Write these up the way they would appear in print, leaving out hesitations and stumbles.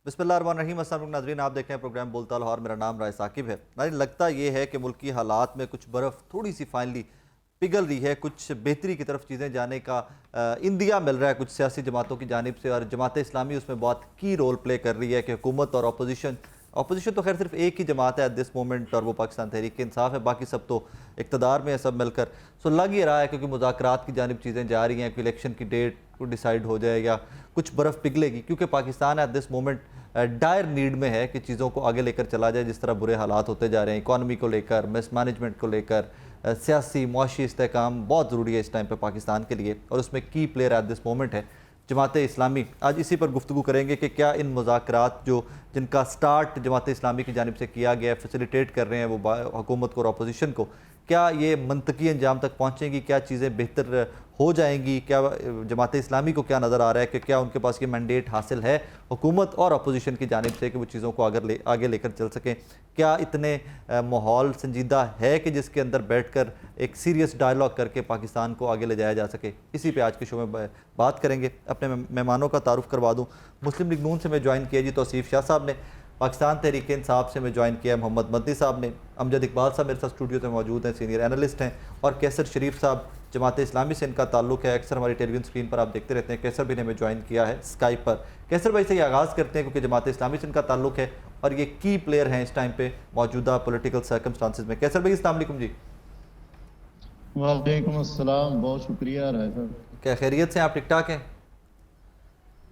بسم اللہ الرحمن الرحیم۔ السلام علیکم ناظرین، آپ دیکھ رہے ہیں پروگرام بولتا لاہور، میرا نام رائے ثاقب ہے۔ ناظرین، لگتا یہ ہے کہ ملکی حالات میں کچھ برف تھوڑی سی فائنلی پگھل رہی ہے، کچھ بہتری کی طرف چیزیں جانے کا اندیا مل رہا ہے کچھ سیاسی جماعتوں کی جانب سے، اور جماعت اسلامی اس میں بہت کی رول پلے کر رہی ہے کہ حکومت اور اپوزیشن تو خیر صرف ایک ہی جماعت ہے ایٹ دس مومنٹ، اور وہ پاکستان تحریک انصاف ہے، باقی سب تو اقتدار میں ہے سب مل کر۔ سو لگ یہ رہا ہے کیونکہ مذاکرات کی جانب چیزیں جا رہی ہیں، کوئی الیکشن کی ڈیٹ کو ڈیسائیڈ ہو جائے یا کچھ برف پگھلے گی، کیونکہ Pakistan at this moment dire need میں ہے کہ چیزوں کو آگے لے کر چلا جائے۔ جس طرح برے حالات ہوتے جا رہے ہیں اکانومی کو لے کر، مس مینجمنٹ کو لے کر، سیاسی معاشی استحکام بہت ضروری ہے اس ٹائم پہ پاکستان کے لیے، اور اس میں کی پلیئر ایٹ دس مومنٹ ہے جماعت اسلامی۔ آج اسی پر گفتگو کریں گے کہ کیا ان مذاکرات جن کا سٹارٹ جماعت اسلامی کی جانب سے کیا گیا ہے، فیسیلیٹیٹ کر رہے ہیں وہ حکومت کو اور اپوزیشن کو، کیا یہ منطقی انجام تک پہنچیں گی، کیا چیزیں بہتر ہو جائیں گی، کیا جماعت اسلامی کو کیا نظر آ رہا ہے کہ کیا ان کے پاس یہ مینڈیٹ حاصل ہے حکومت اور اپوزیشن کی جانب سے کہ وہ چیزوں کو آگے لے کر چل سکیں، کیا اتنے ماحول سنجیدہ ہے کہ جس کے اندر بیٹھ کر ایک سیریس ڈائلاگ کر کے پاکستان کو آگے لے جایا جا سکے۔ اسی پہ آج کے شو میں بات کریں گے۔ اپنے مہمانوں کا تعارف کروا دوں، مسلم لیگ نون سے میں جوائن کیا جی توصیف شاہ صاحب نے، پاکستان تحریک انصاف سے میں جوائن کیا ہے محمد مدنی صاحب نے، امجد اقبال صاحب میرے ساتھ اسٹوڈیو میں موجود ہیں، سینئر اینالسٹ ہیں، اور کیسر شریف صاحب جماعت اسلامی سے ان کا تعلق ہے، اکثر ہماری ٹیلی ویژن اسکرین پر آپ دیکھتے رہتے ہیں۔ کیسر بھی نے ہمیں جوائن کیا ہے اسکائپ پر۔ کیسر بھائی سے یہ آغاز کرتے ہیں کیونکہ جماعت اسلامی سے ان کا تعلق ہے اور یہ کی پلیئر ہیں اس ٹائم پہ موجودہ پولیٹیکل سرکمسٹانسز میں۔ کیسر بھائی السلام علیکم جی۔ وعلیکم السلام، بہت شکریہ رائے صاحب۔ کیا خیریت سے آپ ٹھیک ٹھاک ہیں؟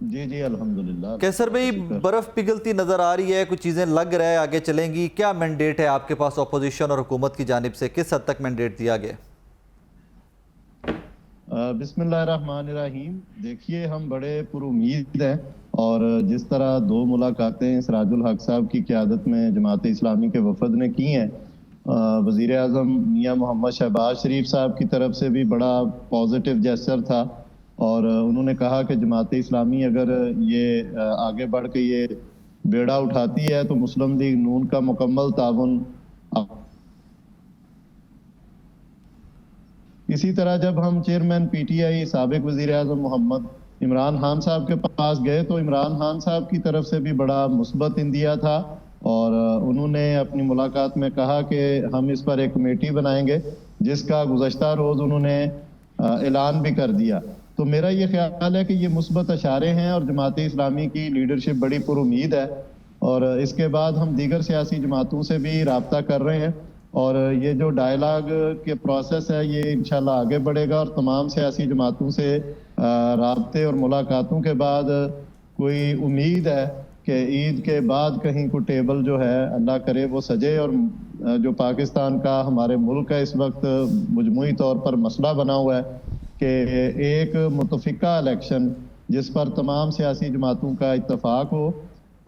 جی الحمدللہ۔ کیسر بھائی، برف پگھلتی نظر آ رہی ہے، کچھ چیزیں لگ رہا ہے آگے چلیں گی، کیا مینڈیٹ ہے آپ کے پاس اپوزیشن اور حکومت کی جانب سے، کس حد تک مینڈیٹ دیا گیا؟ بسم اللہ الرحمن الرحیم۔ دیکھیے، ہم بڑے پر امید ہیں، اور جس طرح دو ملاقاتیں سراج الحق صاحب کی قیادت میں جماعت اسلامی کے وفد نے کی ہیں، وزیر اعظم میاں محمد شہباز شریف صاحب کی طرف سے بھی بڑا پازیٹیو جیسچر تھا، اور انہوں نے کہا کہ جماعت اسلامی اگر یہ آگے بڑھ کے یہ بیڑا اٹھاتی ہے تو مسلم لیگ نون کا مکمل تعاون۔ اسی طرح جب ہم چیئرمین پی ٹی آئی سابق وزیر اعظم محمد عمران خان صاحب کے پاس گئے تو عمران خان صاحب کی طرف سے بھی بڑا مثبت اندیا تھا، اور انہوں نے اپنی ملاقات میں کہا کہ ہم اس پر ایک کمیٹی بنائیں گے، جس کا گزشتہ روز انہوں نے اعلان بھی کر دیا۔ تو میرا یہ خیال ہے کہ یہ مثبت اشارے ہیں، اور جماعت اسلامی کی لیڈرشپ بڑی پر امید ہے، اور اس کے بعد ہم دیگر سیاسی جماعتوں سے بھی رابطہ کر رہے ہیں، اور یہ جو ڈائلاگ کے پروسیس ہے یہ انشاءاللہ آگے بڑھے گا، اور تمام سیاسی جماعتوں سے رابطے اور ملاقاتوں کے بعد کوئی امید ہے کہ عید کے بعد کہیں کو ٹیبل جو ہے اللہ کرے وہ سجے، اور جو پاکستان کا ہمارے ملک کا اس وقت مجموعی طور پر مسئلہ بنا ہوا ہے کہ ایک متفقہ الیکشن جس پر تمام سیاسی جماعتوں کا اتفاق ہو،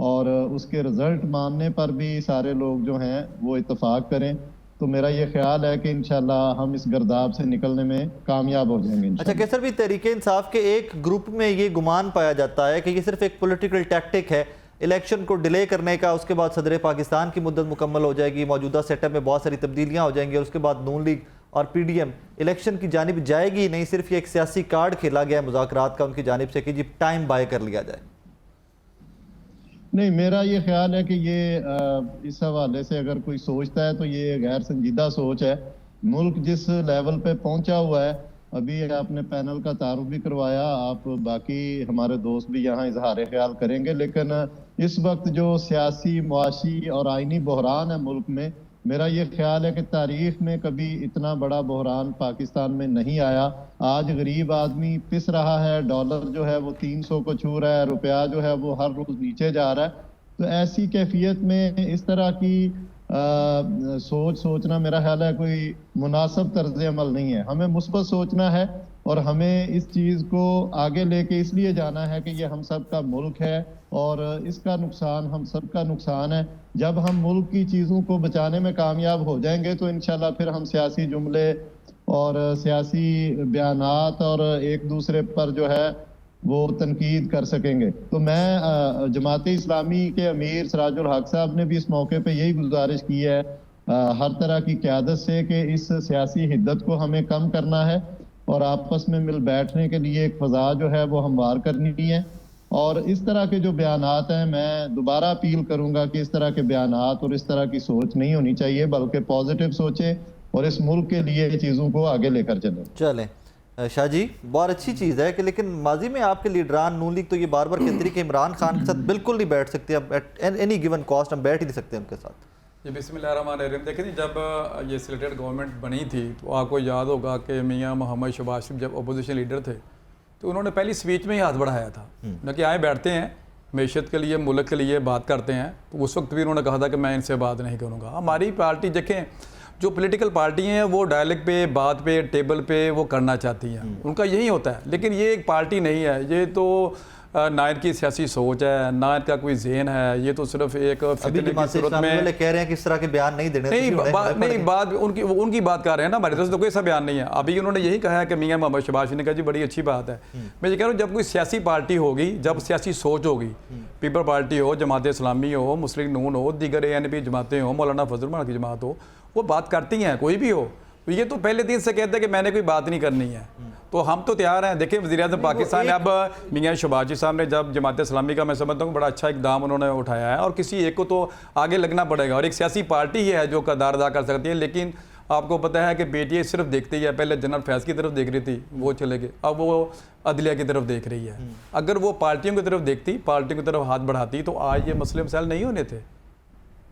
اور اس کے رزلٹ ماننے پر بھی سارے لوگ جو ہیں وہ اتفاق کریں، تو میرا یہ خیال ہے کہ انشاءاللہ ہم اس گرداب سے نکلنے میں کامیاب ہو جائیں گے انشاءاللہ۔ اچھا کیسر بھی، تحریک انصاف کے ایک گروپ میں یہ گمان پایا جاتا ہے کہ یہ صرف ایک پولیٹیکل ٹیکٹک ہے الیکشن کو ڈیلے کرنے کا، اس کے بعد صدر پاکستان کی مدت مکمل ہو جائے گی، موجودہ سیٹ اپ میں بہت ساری تبدیلیاں ہو جائیں گی، اور اس کے بعد نون لیگ اور پی ڈی ایم الیکشن کی جانب جائے گی نہیں، صرف یہ ایک سیاسی کارڈ کھیلا گیا ہے مذاکرات کا ان کی جانب سے کہ جی ٹائم بائی کر لیا جائے۔ نہیں، میرا یہ خیال ہے کہ یہ اس حوالے سے اگر کوئی سوچتا ہے تو یہ غیر سنجیدہ سوچ ہے۔ ملک جس لیول پہ پہنچا ہوا ہے، ابھی آپ نے پینل کا تعارف بھی کروایا، آپ باقی ہمارے دوست بھی یہاں اظہار خیال کریں گے، لیکن اس وقت جو سیاسی، معاشی اور آئینی بحران ہے ملک میں، میرا یہ خیال ہے کہ تاریخ میں کبھی اتنا بڑا بحران پاکستان میں نہیں آیا۔ آج غریب آدمی پس رہا ہے، ڈالر جو ہے وہ 300 کو چھو رہا ہے، روپیہ جو ہے وہ ہر روز نیچے جا رہا ہے، تو ایسی کیفیت میں اس طرح کی سوچنا میرا خیال ہے کوئی مناسب طرز عمل نہیں ہے۔ ہمیں مثبت سوچنا ہے، اور ہمیں اس چیز کو آگے لے کے اس لیے جانا ہے کہ یہ ہم سب کا ملک ہے، اور اس کا نقصان ہم سب کا نقصان ہے۔ جب ہم ملک کی چیزوں کو بچانے میں کامیاب ہو جائیں گے تو انشاءاللہ پھر ہم سیاسی جملے اور سیاسی بیانات اور ایک دوسرے پر جو ہے وہ تنقید کر سکیں گے۔ تو میں جماعت اسلامی کے امیر سراج الحق صاحب نے بھی اس موقع پہ یہی گزارش کی ہے ہر طرح کی قیادت سے کہ اس سیاسی حدت کو ہمیں کم کرنا ہے، اور آپس میں مل بیٹھنے کے لیے ایک فضا جو ہے وہ ہموار کرنی ہے، اور اس طرح کے جو بیانات ہیں میں دوبارہ اپیل کروں گا کہ اس طرح کے بیانات اور اس طرح کی سوچ نہیں ہونی چاہیے، بلکہ پازیٹیو سوچیں اور اس ملک کے لیے چیزوں کو آگے لے کر چلیں۔ چلیں شاہ جی، بہت اچھی چیز ہے کہ لیکن ماضی میں آپ کے لیڈران نون لیگ تو یہ بار بار کہتی رہی کہ عمران خان کے ساتھ بالکل نہیں بیٹھ سکتے، اب ایٹ اینی گیون کاسٹ ہم بیٹھ ہی نہیں سکتے ان کے ساتھ۔ جی بسم اللہ الرحمن الرحیم۔ دیکھیں جی، جب یہ سلیکٹڈ گورنمنٹ بنی تھی تو آپ کو یاد ہوگا کہ میاں محمد شہباز شریف جب اپوزیشن لیڈر تھے تو انہوں نے پہلی سپیچ میں ہی ہاتھ بڑھایا تھا نہ کہ آئیں بیٹھتے ہیں معیشت کے لیے ملک کے لیے بات کرتے ہیں، تو اس وقت بھی انہوں نے کہا تھا کہ میں ان سے بات نہیں کروں گا۔ ہماری پارٹی دیکھیں، جو پولیٹیکل پارٹی ہیں وہ ڈائلیگ پہ، بات پہ، ٹیبل پہ وہ کرنا چاہتی ہیں، ان کا یہی ہوتا ہے، لیکن یہ ایک پارٹی نہیں ہے، یہ تو نہ ان کی سیاسی سوچ ہے، نہ ان کا کوئی ذہن ہے، یہ تو صرف ایک فتنے کی صورت میں کہہ رہے ہیں کہ اس طرح کے بیان نہیں دینے، نہیں بات ان کی بات کر رہے ہیں نا، ہماری طرف سے تو کوئی ایسا بیان نہیں ہے۔ ابھی انہوں نے یہی کہا ہے کہ میاں محمد شہباز شریف نے کہا جی بڑی اچھی بات ہے۔ میں یہ کہہ رہا ہوں جب کوئی سیاسی پارٹی ہوگی، جب سیاسی سوچ ہوگی، پیپل پارٹی ہو، جماعت اسلامی ہو، مسلم نون ہو، دیگر ANP جماعتیں ہوں، مولانا فضل الرحمان کی جماعت ہو، وہ بات کرتی ہیں، کوئی بھی ہو، تو یہ تو پہلے دن سے کہتے ہیں کہ میں نے کوئی بات نہیں کرنی ہے، تو ہم تو تیار ہیں۔ دیکھیں وزیر اعظم پاکستان نے اب میاں شہباز شریف صاحب نے جب جماعت اسلامی کا میں سمجھتا ہوں بڑا اچھا اقدام انہوں نے اٹھایا ہے، اور کسی ایک کو تو آگے لگنا پڑے گا، اور ایک سیاسی پارٹی ہی ہے جو کردار ادا کر سکتی ہے۔ لیکن آپ کو پتہ ہے کہ PTI صرف دیکھتی ہی ہے، پہلے جنرل فیض کی طرف دیکھ رہی تھی، وہ چلے گئے، اب وہ عدلیہ کی طرف دیکھ رہی ہے۔ اگر وہ پارٹیوں کی طرف دیکھتی، پارٹیوں کی طرف ہاتھ بڑھاتی تو آج یہ مسئلے مسائل نہیں ہونے تھے۔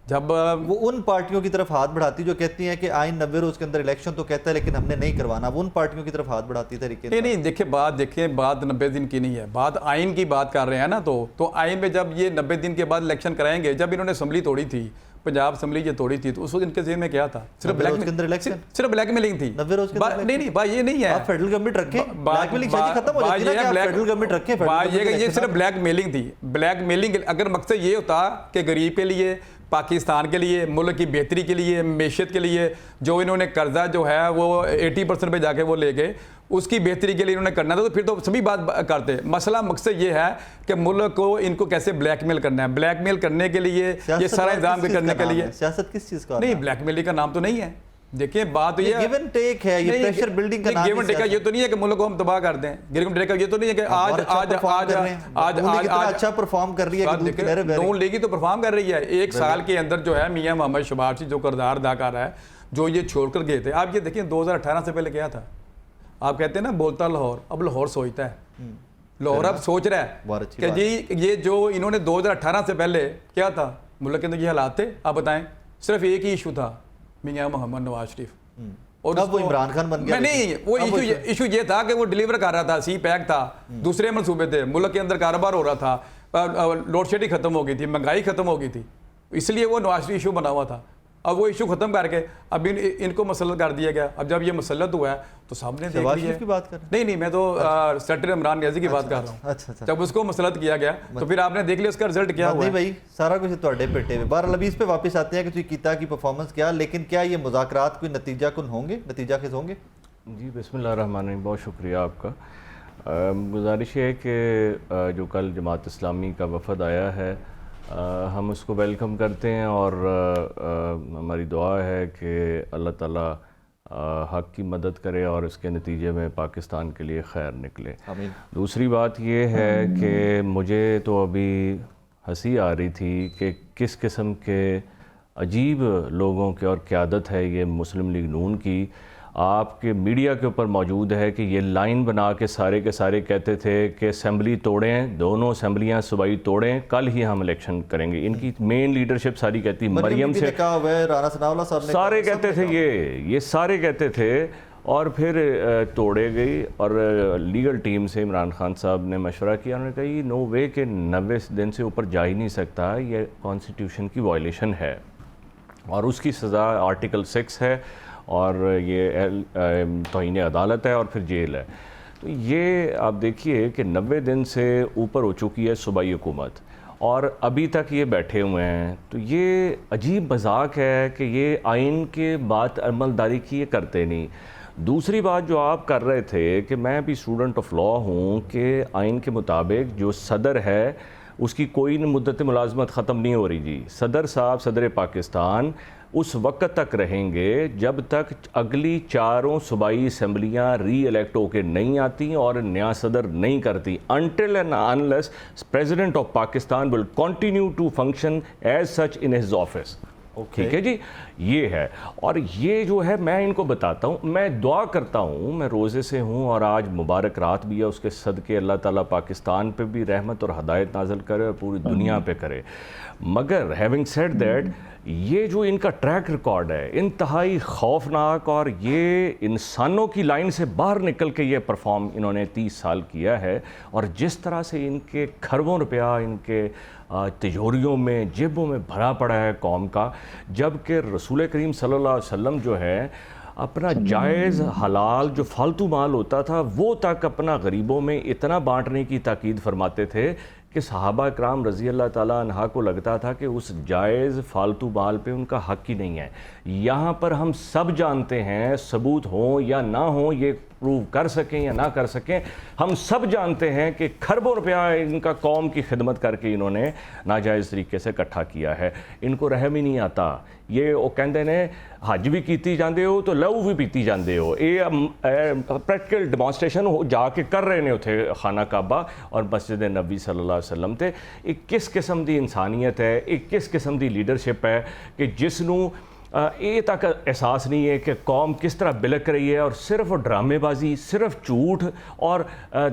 جب وہ ان پارٹیوں کی طرف ہاتھ بڑھاتی جو کہتی ہیں کہ آئین 90 روز کے اندر الیکشن تو کہتا ہے لیکن ہم نے نہیں کروانا، وہ ان پارٹیوں کی طرف ہاتھ بڑھاتی طریقے نہیں دیکھیں بات 90 دن کی نہیں ہے، بات آئین کی بات کر رہے ہیں نا، تو آئین میں جب یہ 90 دن کے بعد الیکشن کرائیں گے، جب انہوں نے اسمبلی توڑی تھی، پنجاب اسمبلی یہ توڑی تھی، تو اس وقت ان کے ذہن میں کیا تھا؟ صرف بلیک میلنگ تھی۔ نہیں بھائی یہ نہیں ہے، آپ فیڈرل گورنمنٹ رکھیں، بلیک میلنگ ختم ہو جاتی ہے نا، کہ آپ فیڈرل گورنمنٹ رکھیں، یہ صرف بلیک میلنگ تھی۔ بلیک میلنگ اگر مقصد یہ ہوتا کہ غریب کے لیے، پاکستان کے لیے، ملک کی بہتری کے لیے، معیشت کے لیے، جو انہوں نے قرضہ جو ہے وہ 80% پہ جا کے وہ لے گئے، اس کی بہتری کے لیے انہوں نے کرنا تھا، تو پھر تو سبھی بات کرتے۔ مسئلہ مقصد یہ ہے کہ ملک کو ان کو کیسے بلیک میل کرنا ہے، بلیک میل کرنے کے لیے، یہ سارا انتظام کرنے کے لیے۔ سیاست کس چیز کا؟ نہیں بلیک میلنگ کا نام تو نہیں ہے۔ دیکھیں بات یہ گیو اینڈ ٹیک ہے، یہ پریشر بلڈنگ کا نام ہے۔ گیو اینڈ ٹیک کا یہ تو نہیں ہے کہ ملک کو ہم تباہ کر دیں، گیو اینڈ ٹیک کا یہ تو نہیں ہے کہ آج اچھا پرفارم کر رہی ہے، نون لیگ تو پرفارم کر رہی ہے۔ ایک سال کے اندر جو ہے میاں محمد شہباز شریف جو کردار ادا کر رہا ہے، جو یہ چھوڑ کر گئے تھے، آپ یہ دیکھیں 2018 سے پہلے کیا تھا؟ آپ کہتے ہیں نا بولتا لاہور، اب لاہور سوچتا ہے، لاہور اب سوچ رہا ہے کہ جی یہ جو انہوں نے 2018 سے پہلے کیا تھا، ملک کے اندر یہ حالات تھے، آپ بتائیں۔ صرف ایک ہی ایشو تھا، میاں محمد نواز شریف، اور اب وہ عمران خان بن گیا۔ نہیں، وہ ایشو یہ تھا کہ وہ ڈیلیور کر رہا تھا، CPAC تھا، دوسرے منصوبے تھے، ملک کے اندر کاروبار ہو رہا تھا، لوڈ شیڈنگ ختم ہو گئی تھی، مہنگائی ختم ہو گئی تھی، اس لیے وہ نواز شریف ایشو بنا ہوا تھا۔ اب وہ ایشو ختم کر کے اب ان کو مسلط کر دیا گیا۔ اب جب یہ مسلط ہوا ہے تو سامنے دیکھ لیا ہے۔ نہیں میں تو سیکٹر عمران نیازی کی بات کر رہا ہوں۔ جب اس کو مسلط کیا گیا تو پھر آپ نے دیکھ لیا اس کا رزلٹ کیا ہوا ہے۔ بھائی سارا کچھ تواڈے پیٹے میں۔ بہرحال ابھی اس پہ واپس آتے ہیں کہ تسی کیتا کی پرفارمنس کیا، لیکن کیا یہ مذاکرات کوئی نتیجہ کن ہوں گے، نتیجہ خیز ہوں گے؟ جی بسم اللہ الرحمن الرحیم، بہت شکریہ آپ کا۔ گزارش ہے کہ جو کل جماعت اسلامی کا وفد آیا ہے، ہم اس کو ویلکم کرتے ہیں، اور ہماری دعا ہے کہ اللہ تعالیٰ حق کی مدد کرے اور اس کے نتیجے میں پاکستان کے لیے خیر نکلے۔ آمین۔ دوسری بات یہ ہے کہ مجھے تو ابھی ہنسی آ رہی تھی کہ کس قسم کے عجیب لوگوں کے اور قیادت ہے یہ مسلم لیگ نون کی۔ آپ کے میڈیا کے اوپر موجود ہے کہ یہ لائن بنا کے سارے کہتے تھے کہ اسمبلی توڑیں، دونوں اسمبلیاں صوبائی توڑیں، کل ہی ہم الیکشن کریں گے۔ ان کی مین لیڈرشپ ساری کہتی مریم سے، سارے کہتے تھے، یہ سارے کہتے تھے، اور پھر توڑے گئی۔ اور لیگل ٹیم سے عمران خان صاحب نے مشورہ کیا، انہوں نے کہا یہ نو وے کہ 90 دن سے اوپر جا ہی نہیں سکتا، یہ کانسٹیٹیوشن کی وائلیشن ہے اور اس کی سزا آرٹیکل 6 ہے، اور یہ توہین عدالت ہے، اور پھر جیل ہے۔ تو یہ آپ دیکھیے کہ 90 دن سے اوپر ہو چکی ہے صوبائی حکومت، اور ابھی تک یہ بیٹھے ہوئے ہیں۔ تو یہ عجیب مذاق ہے کہ یہ آئین کے بات عملداری کی یہ کرتے نہیں۔ دوسری بات جو آپ کر رہے تھے کہ میں بھی اسٹوڈنٹ آف لاء ہوں، کہ آئین کے مطابق جو صدر ہے اس کی کوئی مدت ملازمت ختم نہیں ہو رہی جی. صدر صاحب صدر پاکستان اس وقت تک رہیں گے جب تک اگلی 4 صوبائی اسمبلیاں ری الیکٹ ہو کے نہیں آتی اور نیا صدر نہیں کرتی. until and unless President of Pakistan will continue to function as such in his office. ٹھیک ہے جی, یہ ہے. اور یہ جو ہے میں ان کو بتاتا ہوں, میں دعا کرتا ہوں, میں روزے سے ہوں اور آج مبارک رات بھی ہے, اس کے صدقے اللہ تعالیٰ پاکستان پہ بھی رحمت اور ہدایت نازل کرے اور پوری دنیا پہ کرے. مگر having said that, یہ جو ان کا ٹریک ریکارڈ ہے انتہائی خوفناک, اور یہ انسانوں کی لائن سے باہر نکل کے یہ پرفارم انہوں نے 30 سال کیا ہے. اور جس طرح سے ان کے کھربوں روپیہ ان کے تجوریوں میں جیبوں میں بھرا پڑا ہے قوم کا, جبکہ رسول کریم صلی اللہ علیہ وسلم جو ہے اپنا جائز حلال جو فالتو مال ہوتا تھا وہ تک اپنا غریبوں میں اتنا بانٹنے کی تاکید فرماتے تھے کہ صحابہ اکرام رضی اللہ تعالیٰ عنہ کو لگتا تھا کہ اس جائز فالتو مال پہ ان کا حق ہی نہیں ہے. یہاں پر ہم سب جانتے ہیں, ثبوت ہوں یا نہ ہوں, یہ پروو کر سکیں یا نہ کر سکیں, ہم سب جانتے ہیں کہ کھربوں روپیہ ان کا قوم کی خدمت کر کے انہوں نے ناجائز طریقے سے اکٹھا کیا ہے. ان کو رحم ہی نہیں آتا. یہ وہ کہندے نے حج بھی کیتی جاندے ہو تو لہو بھی پیتی جاندے ہو. یہ پریکٹیکل ڈیمانسٹریشن جا کے کر رہے نے اتھے خانہ کعبہ اور مسجد نبی صلی اللہ علیہ وسلم تے. ایک کس قسم دی انسانیت ہے, ایک کس قسم دی لیڈرشپ ہے کہ جس نوں یہ تک احساس نہیں ہے کہ قوم کس طرح بلک رہی ہے, اور صرف ڈرامے بازی, صرف جھوٹ اور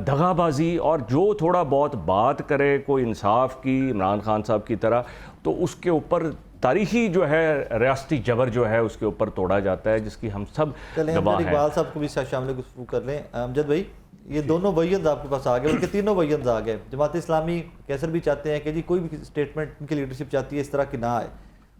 دغا بازی, اور جو تھوڑا بہت بات کرے کوئی انصاف کی عمران خان صاحب کی طرح تو اس کے اوپر تاریخی جو ہے ریاستی جبر جو ہے اس کے اوپر توڑا جاتا ہے, جس کی ہم سب گواہ ہیں. اقبال صاحب کو بھی شامل گفتگو کر لیں. امجد بھائی, یہ دونوں ویژنز آپ کے پاس آ گئے, بلکہ تینوں ویژنز آ گئے. جماعت اسلامی کیسر بھی چاہتے ہیں کہ جی کوئی بھی اسٹیٹمنٹ ان کی لیڈرشپ چاہتی ہے اس طرح کی نہ آئے.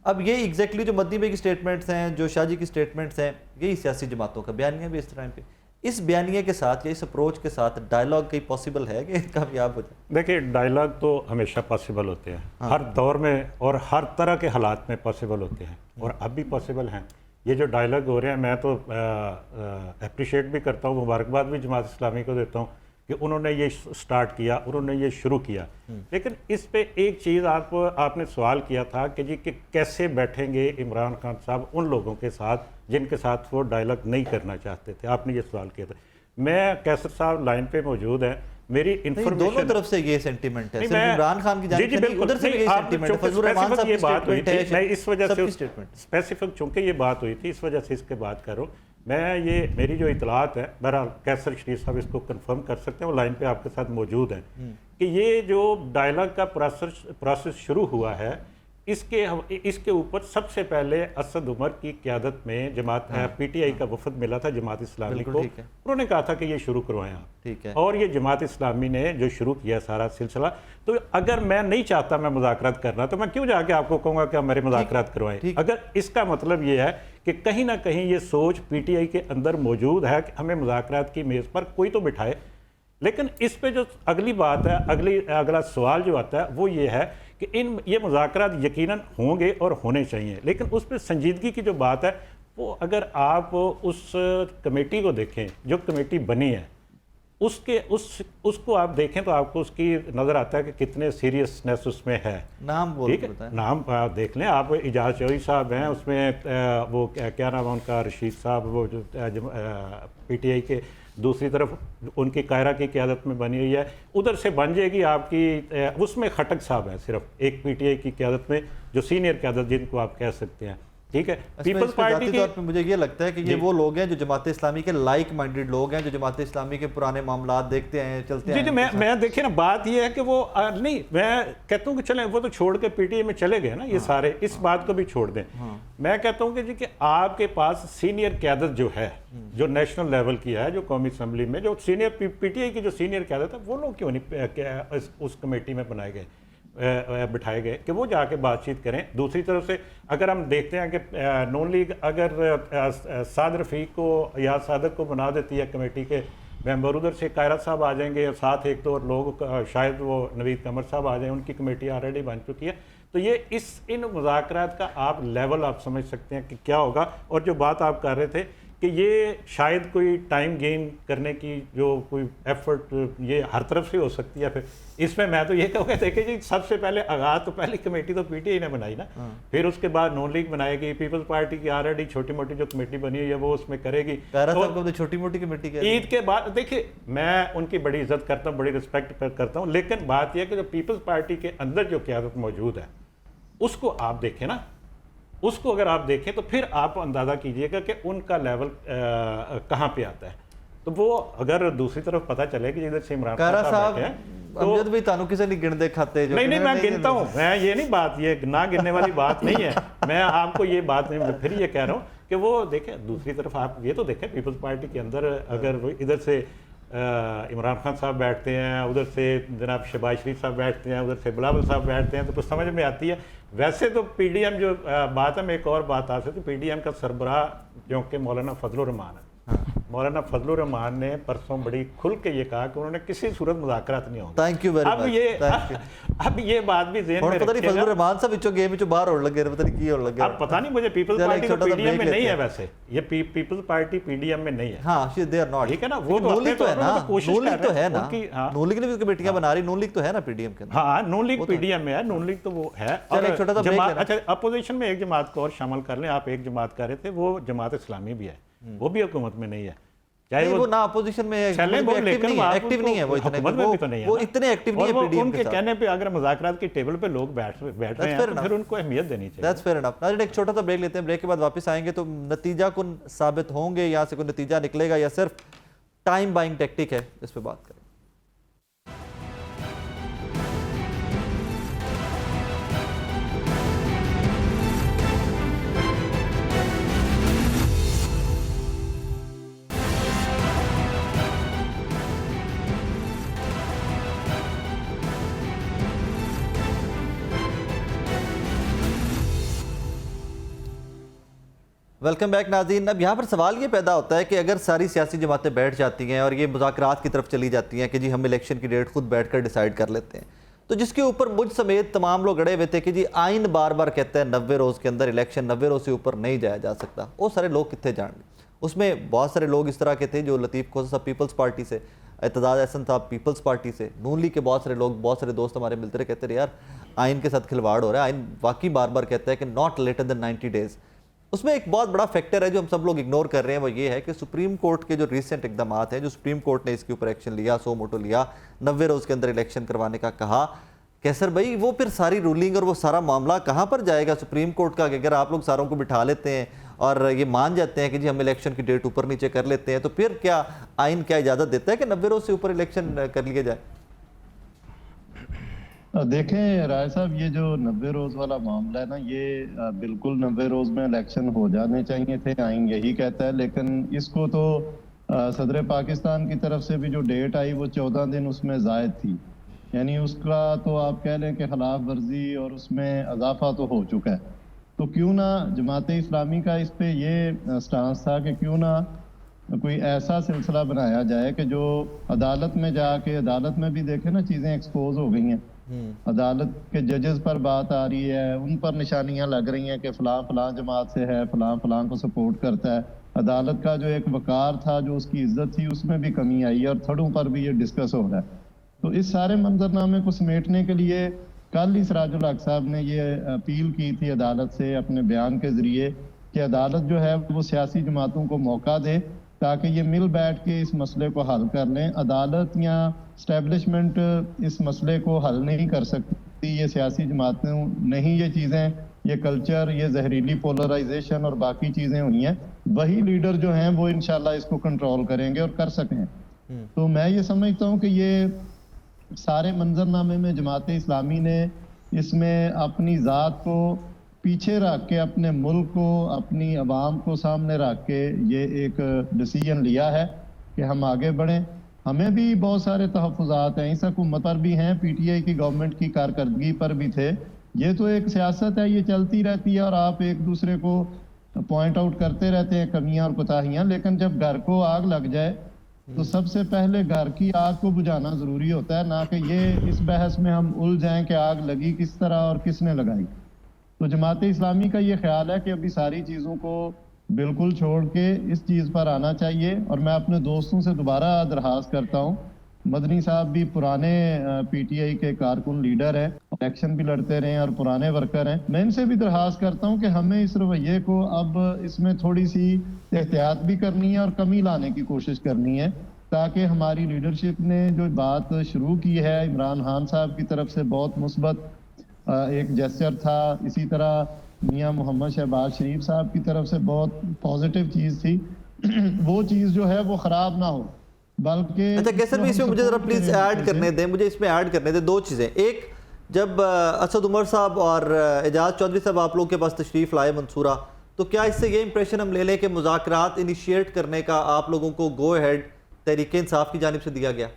اب یہ ایگزیکٹلی جو مدنی بھائی کی اسٹیٹمنٹس ہیں, جو شاہ جی کی اسٹیٹمنٹس ہیں, یہی سیاسی جماعتوں کا بیانیہ بھی اس طرح پہ. اس بیانیے کے ساتھ یا اس اپروچ کے ساتھ ڈائلاگ کہیں پاسبل ہے کہ کامیاب ہو جائے؟ دیکھیں, ڈائلاگ تو ہمیشہ پاسبل ہوتے ہیں, ہر دور میں اور ہر طرح کے حالات میں پاسبل ہوتے ہیں, اور اب بھی پاسبل ہیں. یہ جو ڈائلاگ ہو رہے ہیں میں تو اپریشیٹ بھی کرتا ہوں, مبارکباد بھی جماعت اسلامی کو دیتا ہوں کہ انہوں نے یہ سٹارٹ کیا, انہوں نے یہ شروع کیا. لیکن اس پہ ایک چیز آپ نے سوال کیا تھا کہ جی کہ کیسے بیٹھیں گے عمران خان صاحب ان لوگوں کے ساتھ جن کے ساتھ وہ ڈائلاگ نہیں کرنا چاہتے تھے. آپ نے یہ سوال کیا تھا. میں کیسر صاحب لائن پہ موجود ہیں, میری انفارمیشن دونوں طرف سے یہ سینٹیمنٹ ہے, صرف عمران خان کی جانب سے نہیں, ادھر سے بھی یہ سینٹیمنٹ ہے. فضل الرحمان صاحب کی اسٹیٹمنٹ ہے, میں اس وجہ سے اسٹیٹمنٹ اسپیسیفک چونکہ یہ بات ہوئی تھی اس وجہ سے اس کے بات کروں. میں یہ میری جو اطلاعات ہے, بہرحال کیسر شریف صاحب اس کو کنفرم کر سکتے ہیں, وہ لائن پہ آپ کے ساتھ موجود ہیں, کہ یہ جو ڈائلاگ کا پروسیس شروع ہوا ہے اس کے اوپر سب سے پہلے اسد عمر کی قیادت میں جماعت پی ٹی آئی کا وفد ملا تھا جماعت اسلامی کو. انہوں نے کہا تھا کہ یہ شروع کروائیں آپ, اور یہ جماعت اسلامی نے جو شروع کیا سارا سلسلہ. تو اگر میں نہیں چاہتا میں مذاکرات کرنا تو میں کیوں جا کے آپ کو کہوں گا کہ آپ میرے مذاکرات کروائیں. اگر اس کا مطلب یہ ہے کہ کہیں نہ کہیں یہ سوچ پی ٹی آئی کے اندر موجود ہے کہ ہمیں مذاکرات کی میز پر کوئی تو بٹھائے. لیکن اس پہ جو اگلی بات ہے, اگلا سوال جو آتا ہے وہ یہ ہے کہ یہ مذاکرات یقیناً ہوں گے اور ہونے چاہیے, لیکن اس پہ سنجیدگی کی جو بات ہے وہ اگر آپ اس کمیٹی کو دیکھیں جو کمیٹی بنی ہے اس کو آپ دیکھیں تو آپ کو اس کی نظر آتا ہے کہ کتنے سیریسنیس اس میں ہے. نام دیکھ لیں آپ, اعجاز چوہدری صاحب ہیں اس میں, وہ کیا نام ہے ان کا, رشید صاحب, وہ جو پی ٹی آئی کے دوسری طرف ان کی قاہرہ کی قیادت میں بنی ہوئی ہے, ادھر سے بن جائے گی آپ کی, اس میں خٹک صاحب ہیں صرف ایک پی ٹی آئی کی قیادت میں, جو سینئر قیادت جن کو آپ کہہ سکتے ہیں. ٹھیک ہے, پیپلز پارٹی کے طور پہ مجھے یہ لگتا ہے کہ یہ وہ لوگ ہیں جو جماعت اسلامی کے لائک مائنڈڈ لوگ ہیں, جو جماعت اسلامی کے پرانے معاملات دیکھتے ہیں, چلتے ہیں. جی میں دیکھیں نا, بات یہ ہے کہ وہ نہیں, میں کہتا ہوں کہ چلیں وہ تو چھوڑ کے پی ٹی آئی میں چلے گئے نا یہ سارے, اس بات کو بھی چھوڑ دیں. میں کہتا ہوں کہ جی کہ آپ کے پاس سینئر قیادت جو ہے, جو نیشنل لیول کی ہے, جو قومی اسمبلی میں جو سینئر پی ٹی آئی کی جو سینئر قیادت ہے, وہ لوگ کیوں نہیں اس کمیٹی میں بنائے گئے, بٹھائے گئے کہ وہ جا کے بات چیت کریں. دوسری طرف سے اگر ہم دیکھتے ہیں کہ نون لیگ اگر سعد رفیق کو یا صادق کو بنا دیتی ہے کمیٹی کے ممبر, ادھر سے قاہرہ صاحب آ جائیں گے, ساتھ ایک دو لوگ, شاید وہ نوید قمر صاحب آ جائیں, ان کی کمیٹی آلریڈی بن چکی ہے. تو یہ ان مذاکرات کا آپ لیول آپ سمجھ سکتے ہیں کہ کیا ہوگا. اور جو بات آپ کر رہے تھے کہ یہ شاید کوئی ٹائم گین کرنے کی جو کوئی ایفرٹ یہ ہر طرف سے ہو سکتی ہے. پھر اس میں تو یہ کہوں گا دیکھیں جی سب سے پہلے آغاز تو پہلی کمیٹی تو پی ٹی آئی نے بنائی نا, پھر اس کے بعد نون لیگ بنائے گی, پیپلز پارٹی کی آلریڈی چھوٹی موٹی جو کمیٹی بنی ہوئی ہے وہ اس میں کرے گی. چھوٹی موٹی کمیٹی کے عید کے بعد دیکھیے میں ان کی بڑی عزت کرتا ہوں, بڑی رسپیکٹ کرتا ہوں, لیکن بات یہ ہے کہ جو پیپلز پارٹی کے اندر جو قیادت موجود ہے اس کو آپ دیکھیں نا, اس کو اگر آپ دیکھیں تو پھر آپ اندازہ کیجئے گا کہ ان کا لیول کہاں پہ آتا ہے. تو وہ اگر دوسری طرف پتہ چلے کہ ادھر سے عمران خان صاحب بیٹھے ہیں امجد بھی تانوں کسی نہیں گن دے کھاتے جو نہیں میں گنتا ہوں, میں یہ نہیں بات یہ نہ گننے والی بات نہیں ہے, میں آپ کو یہ بات نہیں پھر یہ کہہ رہا ہوں کہ وہ دیکھیں دوسری طرف آپ یہ تو دیکھیں پیپلز پارٹی کے اندر اگر ادھر سے عمران خان صاحب بیٹھتے ہیں, ادھر سے جناب شہباز شریف صاحب بیٹھتے ہیں, ادھر سے بلاول صاحب بیٹھتے ہیں تو کچھ سمجھ میں آتی ہے. ویسے تو پی ڈی ایم جو بات ہے میں ایک اور بات آ سکتی, پی ڈی ایم کا سربراہ جو کہ مولانا فضل الرحمان ہے, مولانا فضل الرحمان نے پرسوں بڑی کھل کے یہ کہا کہ انہوں نے کسی صورت مذاکرات نہیں ہوں. Thank you very much. اب یہ بات بھی ذہن میں پتہ نہیں فضل رکھیے گا. الرحمان صاحب وچوں گیم وچوں باہر ہونے لگے, پتہ نہیں کی ہونے لگے. اب پتہ نہیں مجھے پیپلز پارٹی تو پی ڈی ایم میں نہیں ہے, ویسے یہ Peoples Party P D M میں نہیں ہے. ہاں دے آر ناٹ, ٹھیک ہے نا, وہ نون لیگ تو ہے نا, نون لیگ تو ہے نا, ہاں نون لیگ نے بھی کمیٹیاں بنا رہی, نون لیگ تو ہے نا پی ڈی ایم کے اندر. ہاں نون لیگ پی ڈی ایم میں ہے, نون لیگ تو وہ ہے. اچھا اپوزیشن میں ایک جماعت کو اور شامل کر لیں, آپ ایک جماعت کر رہے تھے, وہ جماعت اسلامی بھی ہے, وہ بھی حکومت میں نہیں ہے. چاہے وہ نہ اپوزیشن میں ایکٹیو نہیں ہے, وہ اتنے ایکٹیو نہیں ہے پی ڈی ایم ان کے کے ساتھ. کہنے پہ اگر مذاکرات کی ٹیبل پہ لوگ بیٹھ رہے ہیں تو پھر ان کو اہمیت دینی چاہیے. That's fair enough. ناظرین ایک چھوٹا سا بریک لیتے ہیں, بریک کے بعد واپس آئیں گے تو نتیجہ کن ثابت ہوں گے, یہاں سے کوئی نتیجہ نکلے گا یا صرف ٹائم بائنگ ٹیکٹک ہے, اس پہ بات کریں. ویلکم بیک ناظرین. اب یہاں پر سوال یہ پیدا ہوتا ہے کہ اگر ساری سیاسی جماعتیں بیٹھ جاتی ہیں اور یہ مذاکرات کی طرف چلی جاتی ہیں کہ جی ہم الیکشن کی ڈیٹ خود بیٹھ کر ڈیسائیڈ کر لیتے ہیں, تو جس کے اوپر مجھ سمیت تمام لوگ اڑے ہوئے تھے کہ جی آئین بار بار کہتا ہے 90 روز کے اندر الیکشن, 90 روز سے اوپر نہیں جایا جا سکتا, وہ سارے لوگ کتنے جان گے. اس میں بہت سارے لوگ اس طرح کے تھے جو لطیف کھوسہ صاحب پیپلز پارٹی سے, اعتزاز احسن صاحب پیپلز پارٹی سے, نون لیگ کے بہت سارے لوگ, بہت سارے دوست ہمارے ملتے رہے, کہتے رہے یار آئین کے ساتھ کھلواڑ ہو رہا ہے, آئین واقعی بار بار کہتا ہے کہ ناٹ لیٹر دین 90 ڈیز. اس میں ایک بہت بڑا فیکٹر ہے جو ہم سب لوگ اگنور کر رہے ہیں, وہ یہ ہے کہ سپریم کورٹ کے جو ریسنٹ اقدامات ہیں, جو سپریم کورٹ نے اس کے اوپر ایکشن لیا, سو موٹو لیا, 90 روز کے اندر الیکشن کروانے کا کہا, کیسر بھائی وہ پھر ساری رولنگ اور وہ سارا معاملہ کہاں پر جائے گا سپریم کورٹ کا, کہ اگر آپ لوگ ساروں کو بٹھا لیتے ہیں اور یہ مان جاتے ہیں کہ جی ہم الیکشن کی ڈیٹ اوپر نیچے کر لیتے ہیں, تو پھر کیا آئین کیا اجازت دیتا ہے کہ 90 روز سے اوپر الیکشن کر لیے جائے؟ دیکھیں رائے صاحب, یہ جو 90 روز والا معاملہ ہے نا, یہ بالکل 90 روز میں الیکشن ہو جانے چاہیے تھے, آئین یہی کہتا ہے. لیکن اس کو تو صدر پاکستان کی طرف سے بھی جو ڈیٹ آئی وہ 14 دن اس میں زائد تھی, یعنی اس کا تو آپ کہہ لیں کہ خلاف ورزی اور اس میں اضافہ تو ہو چکا ہے. تو کیوں نہ جماعت اسلامی کا اس پہ یہ سٹانس تھا کہ کیوں نہ کوئی ایسا سلسلہ بنایا جائے کہ جو عدالت میں جا کے, عدالت میں بھی دیکھیں نا چیزیں ایکسپوز ہو گئی ہیں, عدالت کے ججز پر بات آ رہی ہے, ان پر نشانیاں لگ رہی ہیں کہ فلاں فلاں جماعت سے ہے, فلاں فلاں کو سپورٹ کرتا ہے. عدالت کا جو ایک وقار تھا, جو اس کی عزت تھی, اس میں بھی کمی آئی ہے اور تھڑوں پر بھی یہ ڈسکس ہو رہا ہے. تو اس سارے منظرنامے کو سمیٹنے کے لیے کل ہی سراج الحق صاحب نے یہ اپیل کی تھی عدالت سے اپنے بیان کے ذریعے کہ عدالت جو ہے وہ سیاسی جماعتوں کو موقع دے تاکہ یہ مل بیٹھ کے اس مسئلے کو حل کر لیں. عدالت یا اسٹیبلشمنٹ اس مسئلے کو حل نہیں کر سکتی, یہ سیاسی جماعتیں نہیں, یہ چیزیں, یہ کلچر, یہ زہریلی پولرائزیشن اور باقی چیزیں ہوئی ہیں, وہی لیڈر جو ہیں وہ انشاءاللہ اس کو کنٹرول کریں گے اور کر سکیں. تو میں یہ سمجھتا ہوں کہ یہ سارے منظرنامے میں جماعت اسلامی نے اس میں اپنی ذات کو پیچھے رکھ کے, اپنے ملک کو, اپنی عوام کو سامنے رکھ کے یہ ایک ڈیسیجن لیا ہے کہ ہم آگے بڑھیں. ہمیں بھی بہت سارے تحفظات ہیں, اس حکومت پر بھی ہیں, پی ٹی آئی کی گورنمنٹ کی کارکردگی پر بھی تھے. یہ تو ایک سیاست ہے, یہ چلتی رہتی ہے اور آپ ایک دوسرے کو پوائنٹ آؤٹ کرتے رہتے ہیں کمیاں اور کوتاہیاں, لیکن جب گھر کو آگ لگ جائے تو سب سے پہلے گھر کی آگ کو بجھانا ضروری ہوتا ہے, نہ کہ یہ اس بحث میں ہم الجھیں کہ آگ لگی کس طرح اور کس نے لگائی. تو جماعت اسلامی کا یہ خیال ہے کہ ابھی ساری چیزوں کو بالکل چھوڑ کے اس چیز پر آنا چاہیے. اور میں اپنے دوستوں سے دوبارہ درخواست کرتا ہوں, مدنی صاحب بھی پرانے پی ٹی آئی کے کارکن لیڈر ہیں, الیکشن بھی لڑتے رہے ہیں اور پرانے ورکر ہیں, میں ان سے بھی درخواست کرتا ہوں کہ ہمیں اس رویے کو اب اس میں تھوڑی سی احتیاط بھی کرنی ہے اور کمی لانے کی کوشش کرنی ہے, تاکہ ہماری لیڈرشپ نے جو بات شروع کی ہے عمران خان صاحب کی طرف سے بہت مثبت ایک جیسچر تھا, اسی طرح میاں محمد شہباز شریف صاحب کی طرف سے بہت پازیٹیو چیز تھی, وہ چیز جو ہے وہ خراب نہ ہو بلکہ. اچھا کیسر بھی اس میں مجھے ذرا پلیز ایڈ کرنے دیں, مجھے اس میں ایڈ کرنے دیں دو چیزیں. ایک, جب اسد عمر صاحب اور اعجاز چودھری صاحب آپ لوگوں کے پاس تشریف لائے منصورہ, تو کیا اس سے یہ امپریشن ہم لے لیں کہ مذاکرات انیشیٹ کرنے کا آپ لوگوں کو گو ہیڈ تحریک انصاف کی جانب سے دیا گیا؟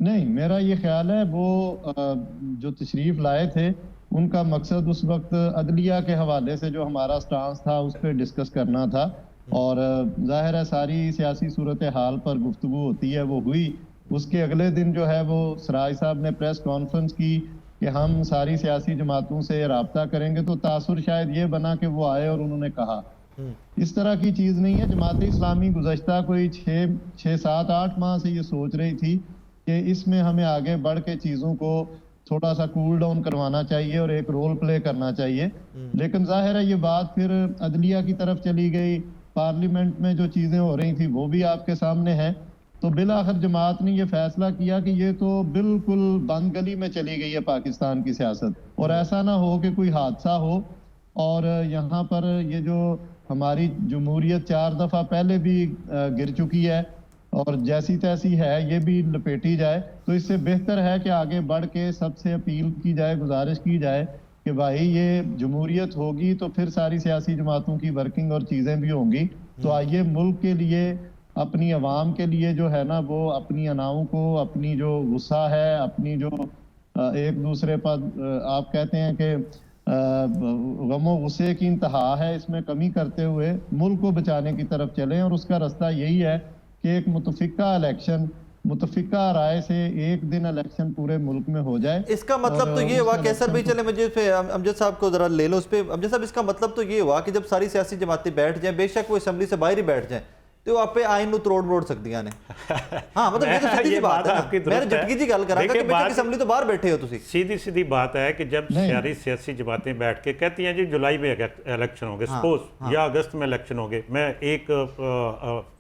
نہیں, میرا یہ خیال ہے وہ جو تشریف لائے تھے ان کا مقصد اس وقت عدلیہ کے حوالے سے جو ہمارا سٹانس تھا اس پہ ڈسکس کرنا تھا, اور ظاہر ہے ساری سیاسی صورتحال پر گفتگو ہوتی ہے, وہ ہوئی. اس کے اگلے دن جو ہے وہ سراج صاحب نے پریس کانفرنس کی کہ ہم ساری سیاسی جماعتوں سے رابطہ کریں گے, تو تاثر شاید یہ بنا کہ وہ آئے اور انہوں نے کہا. اس طرح کی چیز نہیں ہے. جماعت اسلامی گزشتہ کوئی 6-7-8 ماہ سے یہ سوچ رہی تھی کہ اس میں ہمیں آگے بڑھ کے چیزوں کو تھوڑا سا کول ڈاؤن کروانا چاہیے اور ایک رول پلے کرنا چاہیے, لیکن ظاہر ہے یہ بات پھر عدلیہ کی طرف چلی گئی, پارلیمنٹ میں جو چیزیں ہو رہی تھیں وہ بھی آپ کے سامنے ہیں, تو بالآخر جماعت نے یہ فیصلہ کیا کہ یہ تو بالکل بند گلی میں چلی گئی ہے پاکستان کی سیاست, اور ایسا نہ ہو کہ کوئی حادثہ ہو اور یہاں پر یہ جو ہماری جمہوریت 4 دفعہ پہلے بھی گر چکی ہے اور جیسی تیسی ہے یہ بھی لپیٹی جائے. تو اس سے بہتر ہے کہ آگے بڑھ کے سب سے اپیل کی جائے, گزارش کی جائے کہ بھائی یہ جمہوریت ہوگی تو پھر ساری سیاسی جماعتوں کی ورکنگ اور چیزیں بھی ہوں گی, تو آئیے ملک کے لیے, اپنی عوام کے لیے جو ہے نا وہ اپنی اناؤں کو, اپنی جو غصہ ہے, اپنی جو ایک دوسرے پر آپ کہتے ہیں کہ غم و غصے کی انتہا ہے, اس میں کمی کرتے ہوئے ملک کو بچانے کی طرف چلیں. اور اس کا رستہ یہی ہے کہ ایک متفقہ الیکشن, متفقہ رائے سے ایک دن الیکشن پورے ملک میں ہو جائے. اس کا مطلب تو یہ ہوا کیسر بھی, چلے مجھے امجد صاحب کو ذرا لے لو اس پہ. امجد صاحب اس کا مطلب تو یہ ہوا کہ جب ساری سیاسی جماعتیں بیٹھ جائیں, بے شک وہ اسمبلی سے باہر ہی بیٹھ جائیں, تو آپ پہ آئین نو تروڑ مروڑ سکتی ہیں. ہاں مطلب یہ تو سیدھی سی بات ہے, میں نے جھٹکی جی گل کرا کہ بے شک اسمبلی تو باہر بیٹھے ہو تسی. سیدھی بات ہے کہ جب ساری سیاسی جماعتیں بیٹھ کے کہتی ہیں جی جولائی میں الیکشن ہوں گے سپوز, یا اگست میں الیکشن ہوں گے, میں ایک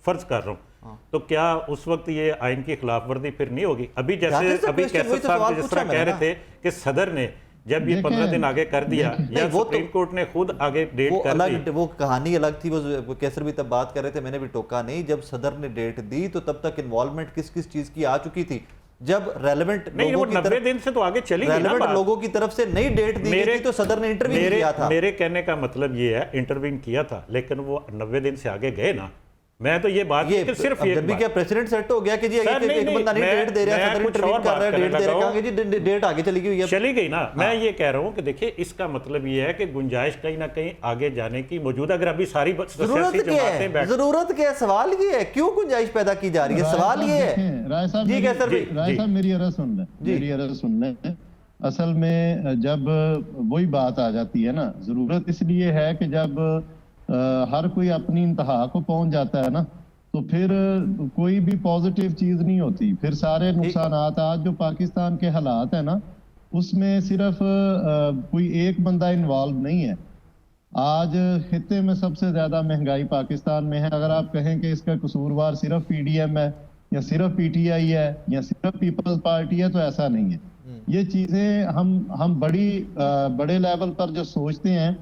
فرض کر رہا ہوں, تو کیا اس وقت یہ آئین کی خلاف ورزی پھر نہیں ہوگی؟ ابھی جیسے ابھی کیسر صاحب جس طرح کہہ رہے تھے کہ صدر نے جب یہ 15 دن آگے کر دیا, یا سپریم کورٹ نے خود آگے ڈیٹ کر دی, وہ کہانی الگ تھی. وہ کیسر بھی تب بات کر رہے تھے, میں نے بھی ٹوکا نہیں. جب صدر نے ڈیٹ دی تو تب تک انوالومنٹ کس چیز کی آ چکی تھی. جب ریلیونٹ نہیں, وہ 90 دن سے تو آگے چلی گئی نا بات. لوگوں کی طرف سے نئی ڈیٹ دی گئی تو صدر نے انٹروین کیا تھا. میرے کہنے کا مطلب یہ ہے انٹروین کیا تھا, لیکن وہ 90 دن سے آگے گئے نا. میں تو یہ بات کہ صرف یہ جب بھی کیا پریسیڈنٹ سیٹ ہو گیا کہ جی ایک بندہ نہیں ڈیٹ دے رہا, صدر انٹروین کر رہا ہے, ڈیٹ دے رہا ہے, کہ جی ڈیٹ آگے چلی گئی, چلی گئی نا. میں یہ کہہ رہا ہوں کہ دیکھیں اس کا مطلب یہ ہے کہ گنجائش کہیں نہ کہیں آگے جانے کی موجود ہے. اگر ابھی ساری سیاسی جماعتیں بیٹھ, ضرورت کیا ہے, سوال یہ ہے کیوں گنجائش پیدا کی جا رہی ہے, سوال یہ ہے. رائے صاحب میری عرض سن لیں, اصل میں جب وہی بات آ جاتی ہے نا, ضرورت اس لیے ہے کہ جب ہر کوئی اپنی انتہا کو پہنچ جاتا ہے نا, تو پھر کوئی بھی پازیٹیو چیز نہیں ہوتی. پھر سارے نقصانات, آج جو پاکستان کے حالات ہیں نا, اس میں صرف کوئی ایک بندہ انوالو نہیں ہے. آج خطے میں سب سے زیادہ مہنگائی پاکستان میں ہے. اگر آپ کہیں کہ اس کا قصوروار صرف پی ڈی ایم ہے یا صرف پی ٹی آئی ہے یا صرف پیپلز پارٹی ہے, تو ایسا نہیں ہے. یہ چیزیں ہم بڑے لیول پر جو سوچتے ہیں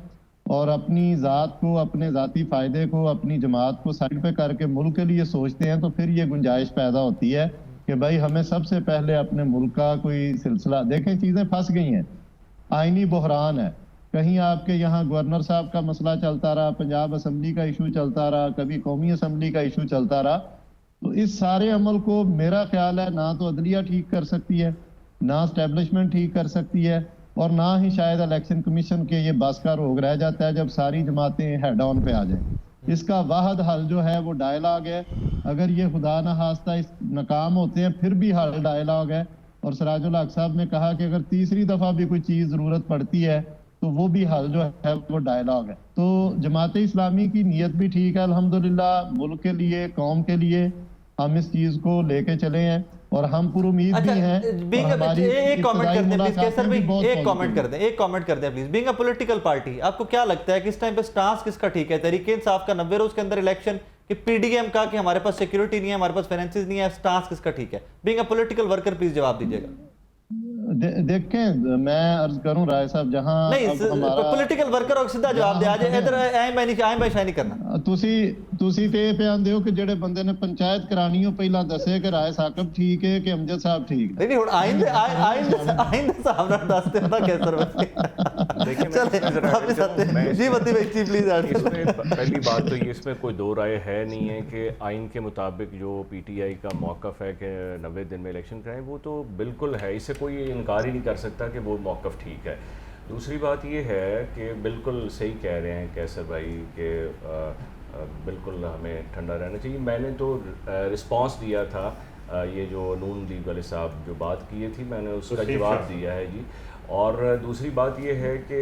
اور اپنی ذات کو, اپنے ذاتی فائدے کو, اپنی جماعت کو سائڈ پہ کر کے ملک کے لیے سوچتے ہیں, تو پھر یہ گنجائش پیدا ہوتی ہے کہ بھائی ہمیں سب سے پہلے اپنے ملک کا کوئی سلسلہ. دیکھیں چیزیں پھنس گئی ہیں, آئینی بحران ہے. کہیں آپ کے یہاں گورنر صاحب کا مسئلہ چلتا رہا, پنجاب اسمبلی کا ایشو چلتا رہا, کبھی قومی اسمبلی کا ایشو چلتا رہا. تو اس سارے عمل کو میرا خیال ہے نہ تو عدلیہ ٹھیک کر سکتی ہے, نہ اسٹیبلشمنٹ ٹھیک کر سکتی ہے, اور نہ ہی شاید الیکشن کمیشن کے یہ بس کا روگ رہ جاتا ہے جب ساری جماعتیں ہیڈ آن پہ آ جائیں. اس کا واحد حل جو ہے وہ ڈائلاگ ہے. اگر یہ خدا نہ خواستہ ناکام ہوتے ہیں پھر بھی حل ڈائلاگ ہے. اور سراج الحق صاحب نے کہا کہ اگر تیسری دفعہ بھی کوئی چیز ضرورت پڑتی ہے تو وہ بھی حل جو ہے وہ ڈائلاگ ہے. تو جماعت اسلامی کی نیت بھی ٹھیک ہے الحمدللہ, ملک کے لیے, قوم کے لیے ہم اس چیز کو لے کے چلے ہیں اور ہم پر امید بھی ہیں. ایک کامنٹ کرتے ہیں پلیز کیسر بھائی, ایک کامنٹ کرتے ہیں please. Being a political party, آپ کو کیا لگتا ہے کہ اس ٹائم پہ سٹانس کس کا ٹھیک ہے؟ تحریک انصاف کا 90 روز کے اندر الیکشن, کہ پی ڈی ایم کا کہ ہمارے پاس سیکیورٹی نہیں ہے, ہمارے پاس فائنینسز نہیں ہے, سٹانس کس کا ٹھیک ہے؟ Being a political worker please جواب دیجیے گا. دیکھیں میں عرض کروں رائے صاحب, جہاں نہیں پولیٹیکل ورکر اور سیدھا جواب دے, آج ادھر ایم بائی نہیں کرنا. ਤੁਸੀਂ ਤੇ ਇਹ ਬਿਆਨ ਦਿਓ ਕਿ ਜਿਹੜੇ ਬੰਦੇ ਨੇ ਪੰਚਾਇਤ ਕਰਾਣੀ ਉਹ ਪਹਿਲਾਂ ਦੱਸੇ ਕਿ ਰਾਏ ਸਾਕਬ ਠੀਕ ਹੈ ਕਿ ਅਮਜਦ ਸਾਹਿਬ ਠੀਕ نہیں ਹੁਣ آئندہ صاحب نہ دستے ہوتا کیسر بھائی. جی مدی بھائی پلیز ایڈ. اس میں پہلی بات تو یہ اس میں کوئی دو رائے ہے نہیں ہے کہ آئین کے مطابق جو پی ٹی آئی کا موقف ہے کہ 90 دن میں الیکشن کرائیں, وہ تو بالکل ہے, اس سے کوئی انکار ہی نہیں کر سکتا کہ وہ موقف ٹھیک ہے. دوسری بات یہ ہے کہ بالکل صحیح کہہ رہے ہیں کیسر بھائی کہ بالکل ہمیں ٹھنڈا رہنا چاہیے. میں نے تو رسپانس دیا تھا, یہ جو نون لیگ والے صاحب جو بات کیے تھی میں نے اس کا جواب دیا ہے جی. اور دوسری بات یہ ہے کہ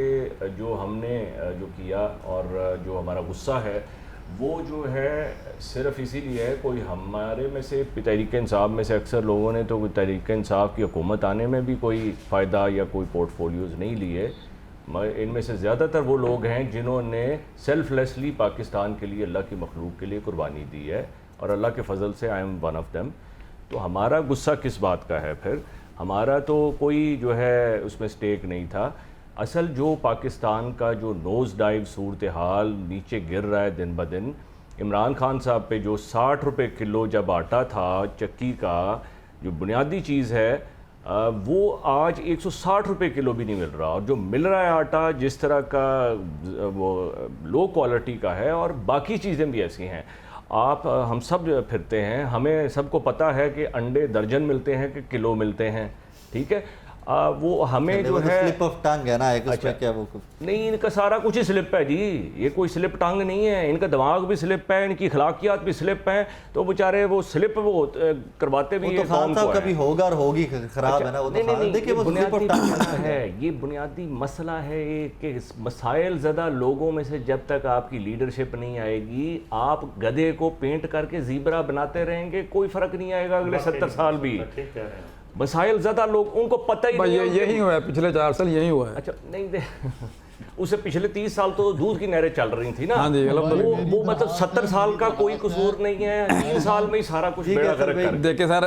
جو ہم نے جو کیا اور جو ہمارا غصہ ہے وہ جو ہے صرف اسی لیے ہے, کوئی ہمارے میں سے تحریک انصاف میں سے اکثر لوگوں نے تو تحریک انصاف کی حکومت آنے میں بھی کوئی فائدہ یا کوئی پورٹ فولیوز نہیں لیے. ان میں سے زیادہ تر وہ لوگ ہیں جنہوں نے سیلف لیسلی پاکستان کے لیے, اللہ کی مخلوق کے لیے قربانی دی ہے, اور اللہ کے فضل سے I am one of them. تو ہمارا غصہ کس بات کا ہے پھر؟ ہمارا تو کوئی جو ہے اس میں سٹیک نہیں تھا. اصل جو پاکستان کا جو نوز ڈائیو صورتحال نیچے گر رہا ہے دن بدن, عمران خان صاحب پہ جو 60 روپے کلو جب آٹا تھا چکی کا, جو بنیادی چیز ہے, وہ آج 160 روپے کلو بھی نہیں مل رہا. اور جو مل رہا ہے آٹا جس طرح کا وہ لو کوالٹی کا ہے, اور باقی چیزیں بھی ایسی ہیں. آپ ہم سب پھرتے ہیں, ہمیں سب کو پتہ ہے کہ انڈے درجن ملتے ہیں کہ کلو ملتے ہیں, ٹھیک ہے. وہ ہمیں جو ہے سلپ آف ٹنگ ہے نا, ایک اس میں کیا وہ نہیں, ان کا سارا کچھ ہی سلپ ہے جی. یہ کوئی سلپ ٹنگ نہیں ہے, ان کا دماغ بھی سلپ ہے, ان کی اخلاقیات بھی سلپ ہیں. تو بیچارے وہ سلپ وہ کرواتے بھی تو خان صاحب کبھی ہوگا اور ہوگی خراب ہے نا, وہ تو دیکھیے وہ بنیادی مسئلہ ہے. یہ بنیادی مسئلہ ہے کہ مسائل زدہ لوگوں میں سے جب تک آپ کی لیڈرشپ نہیں آئے گی, آپ گدھے کو پینٹ کر کے زیبرا بناتے رہیں گے, کوئی فرق نہیں آئے گا اگلے 70 سال بھی. مسائل زدہ لوگ, ان کو پتہ ہی نہیں. یہی ہوا ہے پچھلے 4 سال, یہی ہوا ہے. اچھا نہیں اسے پچھلے 30 سال تو دودھ کی نہریں چل رہی تھیں نا. ہاں جی, وہ مطلب 70 سال کا کوئی قصور نہیں ہے, 3 سال میں ہی سارا کچھ بیڑا غرق کر. دیکھیں سر,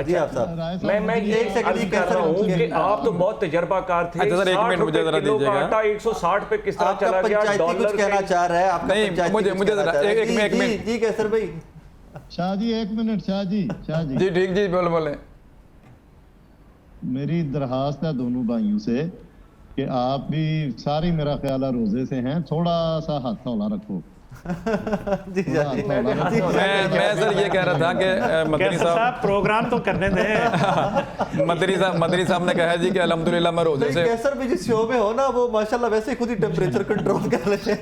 جی آپ صاحب میں یہ عرض کر رہا ہوں کہ آپ تو بہت تجربہ کار تھے. اچھا سر, 1 منٹ مجھے ذرا دیجیے گا. آٹا 160 پہ کس طرح چلا گیا, ڈالر کچھ کہنا چاہ رہا ہے آپ کا نہیں, مجھے ذرا ایک منٹ. جی کیسر بھائی. شاہ جی 1 منٹ. شاہ جی جی ٹھیک جی, بولیں. میری درخواست ہے دونوں بھائیوں سے کہ آپ بھی ساری میرا خیال ہے روزے سے ہیں, تھوڑا سا ہاتھ ہولا رکھو. جی جی میں سر یہ کہہ رہا تھا کہ مدنی صاحب پروگرام تو کرنے دیں. مدنی صاحب نے کہا جی کہ الحمدللہ میں روزے سے. کیسر بھی جس شو میں ہو نا وہ ماشاءاللہ ویسے ہی خود ہی ٹیمپریچر کنٹرول کر لیتے ہیں.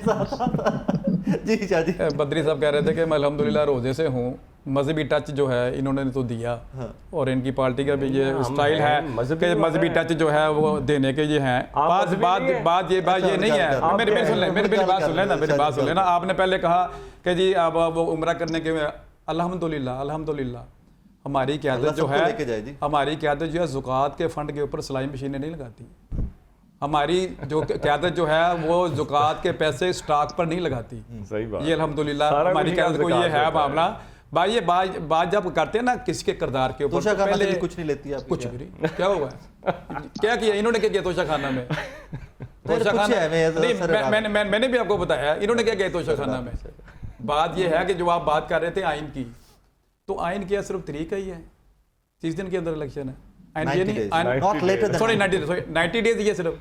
جی جی بدری صاحب کہہ رہے تھے کہ میں الحمدللہ روزے سے ہوں. مذہبی ٹچ جو ہے انہوں نے تو دیا, اور ان کی پارٹی کا بھی یہ سٹائل ہے کہ مذہبی ٹچ جو ہے وہ دینے کے یہ ہیں. بات یہ نہیں ہے, میری بات سن لینا. آپ نے پہلے کہا کہ جی اب وہ عمرہ کرنے کے الحمدللہ ہماری قیادت جو ہے زکوٰۃ کے فنڈ کے اوپر سلائی مشینیں نہیں لگاتی. ہماری جو قیادت جو ہے وہ زکوٰۃ کے پیسے سٹاک پر نہیں لگاتی. یہ الحمدللہ ہماری قیادت کو یہ ہے معاملہ. بھائی یہ بات جب کرتے ہیں نا کسی کے کردار کے اوپر, پہلے کچھ نہیں لیتی آپ, کچھ بھی نہیں. کیا ہوا ہے, کیا کیا انہوں نے, کیا کیا توشہ خانہ میں؟ میں نے بھی آپ کو بتایا انہوں نے کیا کیا توشہ خانہ میں. بات یہ ہے کہ جو آپ بات کر رہے تھے آئین کی, تو آئین کیا صرف طریقہ ہی ہے, 30 دن کے اندر الیکشن ہے. آئین یہ نہیں, سوری 90 ڈیز, یہ صرف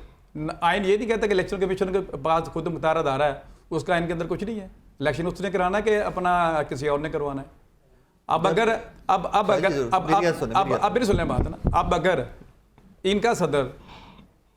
آئین یہ نہیں کہتا کہ الیکشن کمیشن کے پاس خود مختار ادارہ ہے, اس کا آئین کے اندر کچھ نہیں ہے. الیکشن اس نے کرانا ہے کہ اپنا کسی اور نے کروانا ہے. اب اگر نہیں سن لیں بات نا, اب اگر ان کا صدر